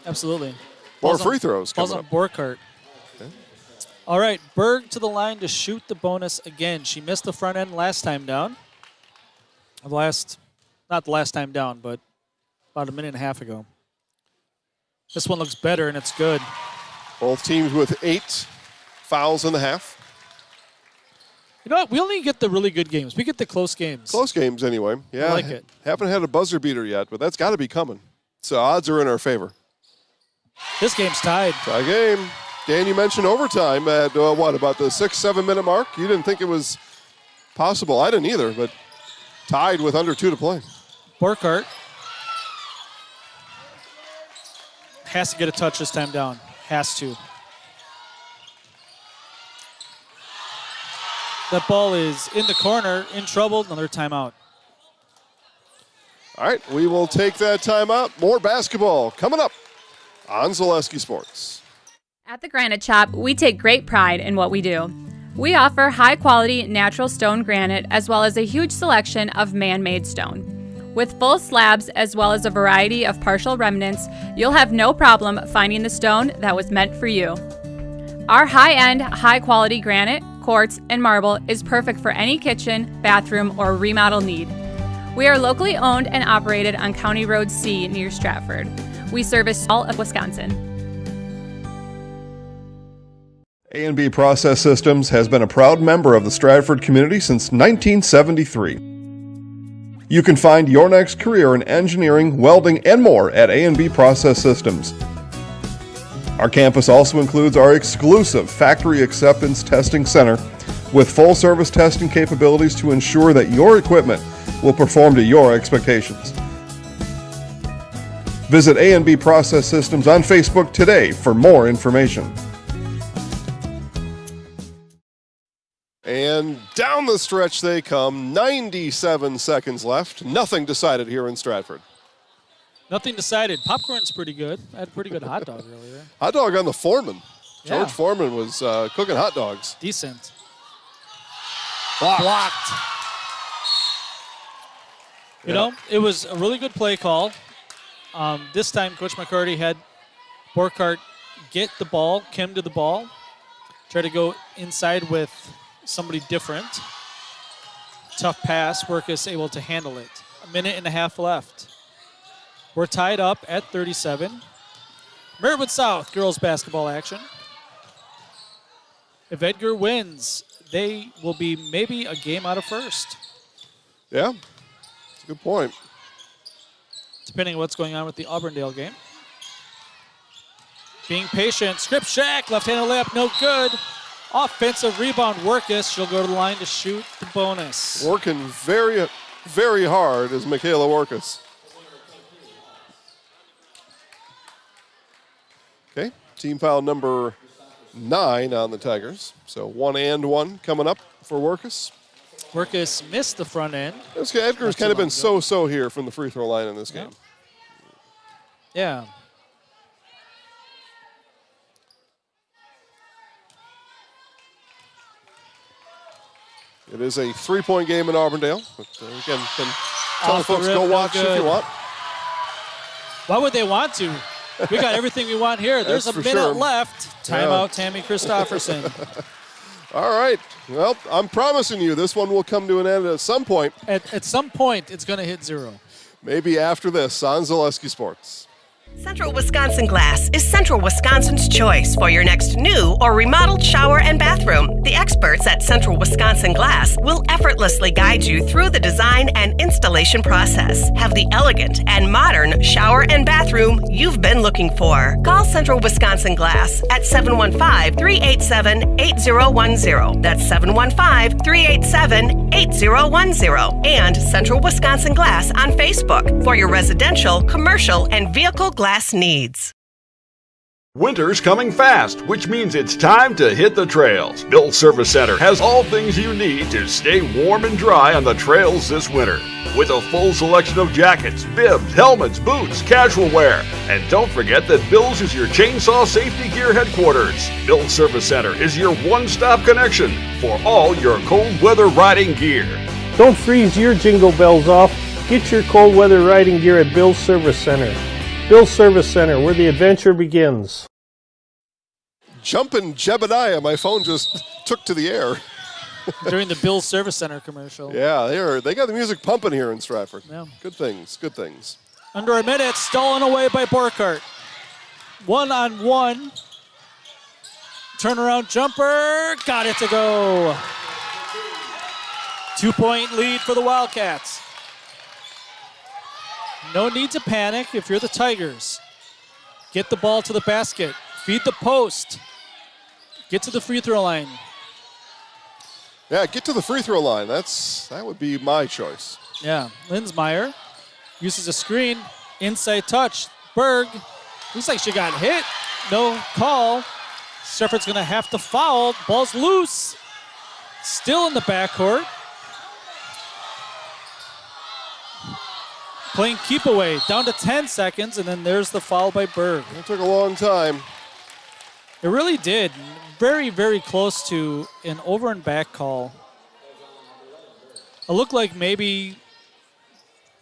Absolutely. More free throws Balls coming on up. Borkart. Okay. All right, Berg to the line to shoot the bonus again. She missed the front end last time down. Not the last time down, but about a minute and a half ago. This one looks better, and it's good. Both teams with 8 fouls in the half. You know what? We only get the really good games. We get the close games. Close games anyway. Yeah, I like it. Haven't had a buzzer beater yet, but that's got to be coming. So odds are in our favor. This game's tied. Tie game. Dan, you mentioned overtime at, about the 6-7 minute mark? You didn't think it was possible. I didn't either, but tied with under 2 to play. Borkart has to get a touch this time down. Has to. That ball is in the corner, in trouble, another timeout. All right, we will take that timeout. More basketball coming up on Zaleski Sports. At the Granite Shop, we take great pride in what we do. We offer high-quality natural stone granite as well as a huge selection of man-made stone. With full slabs as well as a variety of partial remnants, you'll have no problem finding the stone that was meant for you. Our high-end, high-quality granite, quartz, and marble is perfect for any kitchen, bathroom, or remodel need. We are locally owned and operated on County Road C near Stratford. We service all of Wisconsin. A&B Process Systems has been a proud member of the Stratford community since 1973. You can find your next career in engineering, welding, and more at A&B Process Systems. Our campus also includes our exclusive Factory Acceptance Testing Center with full-service testing capabilities to ensure that your equipment will perform to your expectations. Visit A&B Process Systems on Facebook today for more information. And down the stretch they come, 97 seconds left. Nothing decided here in Stratford. Nothing decided. Popcorn's pretty good. I had a pretty good hot dog earlier. Hot dog on the Foreman. Yeah. George Foreman was cooking hot dogs. Decent. Blocked. You know, it was a really good play call. This time, Coach McCarty had Borkart get the ball, Kim to the ball, try to go inside with somebody different. Tough pass. Workus able to handle it. A minute and a half left. We're tied up at 37. Merrittwood South girls basketball action. If Edgar wins, they will be maybe a game out of first. Yeah, that's a good point. Depending on what's going on with the Auburndale game. Being patient. Skripczak, left-handed layup, no good. Offensive rebound, Workus. She'll go to the line to shoot the bonus. Working very, very hard is Michaela Workus. Okay, team foul number 9 on the Tigers. So 1 and 1 coming up for Workus. Workus missed the front end. Edgar's kind of been so-so here from the free throw line in this game. Yeah. It is a 3-point game in Auburndale. But again, can tell Off the folks rip, go no watch if good. you want. Why would they want to? We got everything we want here. There's That's a for minute sure. left. Timeout, Tammy Christofferson. All right. Well, I'm promising you this one will come to an end at some point. At some point, it's going to hit 0. Maybe after this on Zaleski Sports. Central Wisconsin Glass is Central Wisconsin's choice for your next new or remodeled shower and bathroom. The experts at Central Wisconsin Glass will effortlessly guide you through the design and installation process. Have the elegant and modern shower and bathroom you've been looking for. Call Central Wisconsin Glass at 715-387-8010. That's 715-387-8010. And Central Wisconsin Glass on Facebook for your residential, commercial, and vehicle glass needs. Winter's coming fast, which means it's time to hit the trails. Bill's Service Center has all things you need to stay warm and dry on the trails this winter. With a full selection of jackets, bibs, helmets, boots, casual wear. And don't forget that Bill's is your chainsaw safety gear headquarters. Bill's Service Center is your one-stop connection for all your cold weather riding gear. Don't freeze your jingle bells off. Get your cold weather riding gear at Bill's Service Center. Bill's Service Center, where the adventure begins. Jumpin' Jebediah, my phone just took to the air. During the Bill's Service Center commercial. Yeah, they got the music pumping here in Stratford. Yeah. Good things, good things. Under a minute, stolen away by Borkart. 1-on-1. Turnaround jumper, got it to go. 2-point lead for the Wildcats. No need to panic if you're the Tigers. Get the ball to the basket. Feed the post. Get to the free throw line. Yeah, get to the free throw line. That would be my choice. Yeah, Linsmeyer uses a screen. Inside touch. Berg. Looks like she got hit. No call. Stratford's going to have to foul. Ball's loose. Still in the backcourt. Playing keep away, down to 10 seconds, and then there's the foul by Berg. It took a long time. It really did. Very, very close to an over and back call. It looked like maybe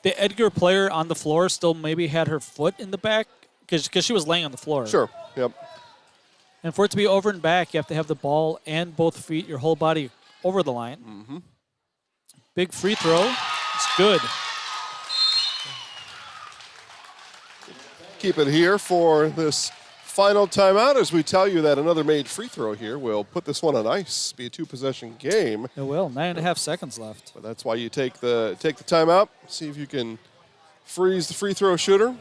the Edgar player on the floor still maybe had her foot in the back because she was laying on the floor. Sure, yep. And for it to be over and back, you have to have the ball and both feet, your whole body over the line. Mm-hmm. Big free throw. It's good. Keep it here for this final timeout as we tell you that another made free throw here will put this one on ice. Be a 2-possession game. It will. 9.5 seconds left. But that's why you take the timeout. See if you can freeze the free throw shooter.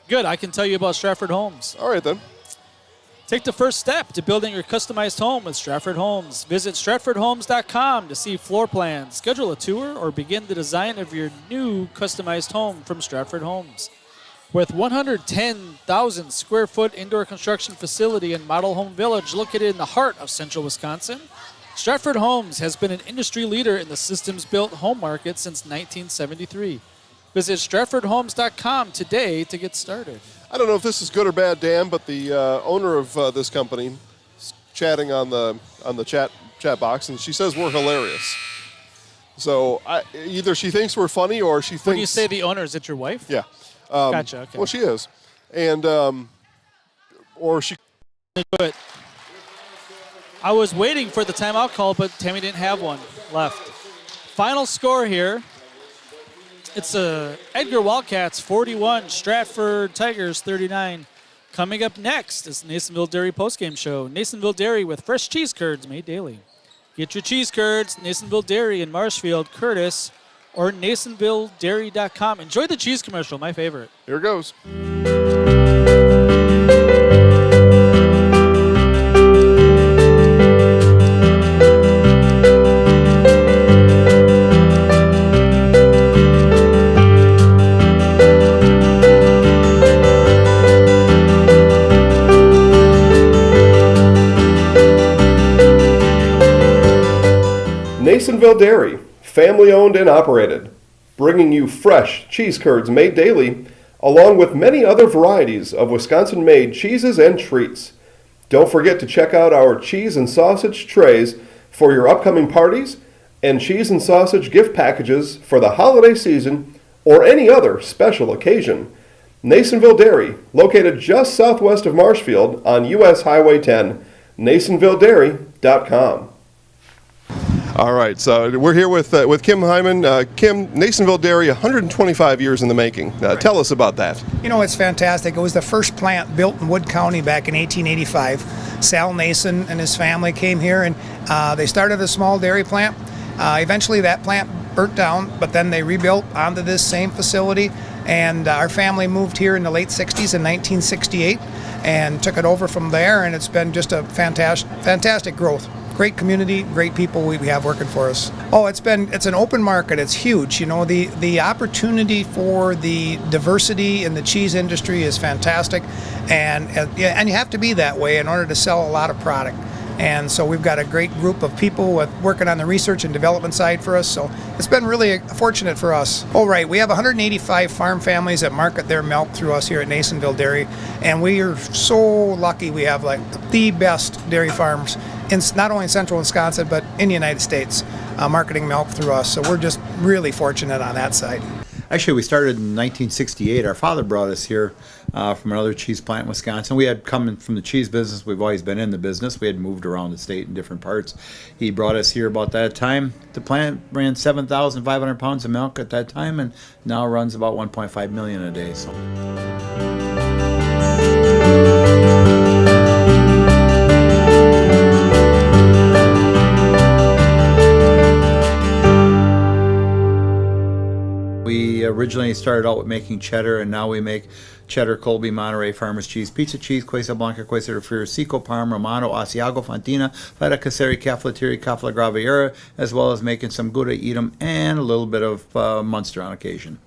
Good. I can tell you about Stratford Homes. All right, then. Take the first step to building your customized home with Stratford Homes. Visit stratfordhomes.com to see floor plans, schedule a tour, or begin the design of your new customized home from Stratford Homes. With 110,000 square foot indoor construction facility and model home village located in the heart of central Wisconsin, Stratford Homes has been an industry leader in the systems-built home market since 1973. Visit stratfordhomes.com today to get started. I don't know if this is good or bad, Dan, but the owner of this company is chatting on the chat box, and she says we're hilarious. So either she thinks we're funny or she thinks... When you say the owner, is it your wife? Yeah. Gotcha, okay. Well, she is. And, or she... But I was waiting for the timeout call, but Tammy didn't have one left. Final score here. It's Edgar Wildcats 41, Stratford Tigers 39. Coming up next is the Nasonville Dairy postgame show. Nasonville Dairy with fresh cheese curds made daily. Get your cheese curds, Nasonville Dairy in Marshfield, Curtis, or NasonvilleDairy.com. Enjoy the cheese commercial, my favorite. Here it goes. Nasonville Dairy, family owned and operated, bringing you fresh cheese curds made daily, along with many other varieties of Wisconsin-made cheeses and treats. Don't forget to check out our cheese and sausage trays for your upcoming parties, and cheese and sausage gift packages for the holiday season or any other special occasion. Nasonville Dairy, located just southwest of Marshfield on US Highway 10, NasonvilleDairy.com. All right, so we're here with Kim Hyman. Kim, Nasonville Dairy, 125 years in the making. Tell us about that. You know, it's fantastic. It was the first plant built in Wood County back in 1885. Sal Nason and his family came here, and they started a small dairy plant. Eventually that plant burnt down, but then they rebuilt onto this same facility, and our family moved here in the late 60s in 1968 and took it over from there, and it's been just a fantastic growth. Great community, great people we have working for us. Oh, it's an open market. It's huge. You know, the opportunity for the diversity in the cheese industry is fantastic, and you have to be that way in order to sell a lot of product. And so we've got a great group of people working on the research and development side for us. So it's been really fortunate for us. Oh, right. We have 185 farm families that market their milk through us here at Nasonville Dairy. And we are so lucky we have like the best dairy farms in not only in central Wisconsin, but in the United States, marketing milk through us. So we're just really fortunate on that side. Actually, we started in 1968. Our father brought us here from another cheese plant in Wisconsin. We had come from the cheese business. We've always been in the business. We had moved around the state in different parts. He brought us here about that time. The plant ran 7,500 pounds of milk at that time, and now runs about 1.5 million a day. So. We originally started out with making cheddar, and now we make cheddar, Colby, Monterey, Farmers Cheese, Pizza Cheese, Quesa Blanca, Quesa de Friar, Seco, Parma, Romano, Asiago, Fontina, Feta Caseri, Cafetieri, Cafla Graviera, as well as making some Gouda Edam and a little bit of Munster on occasion.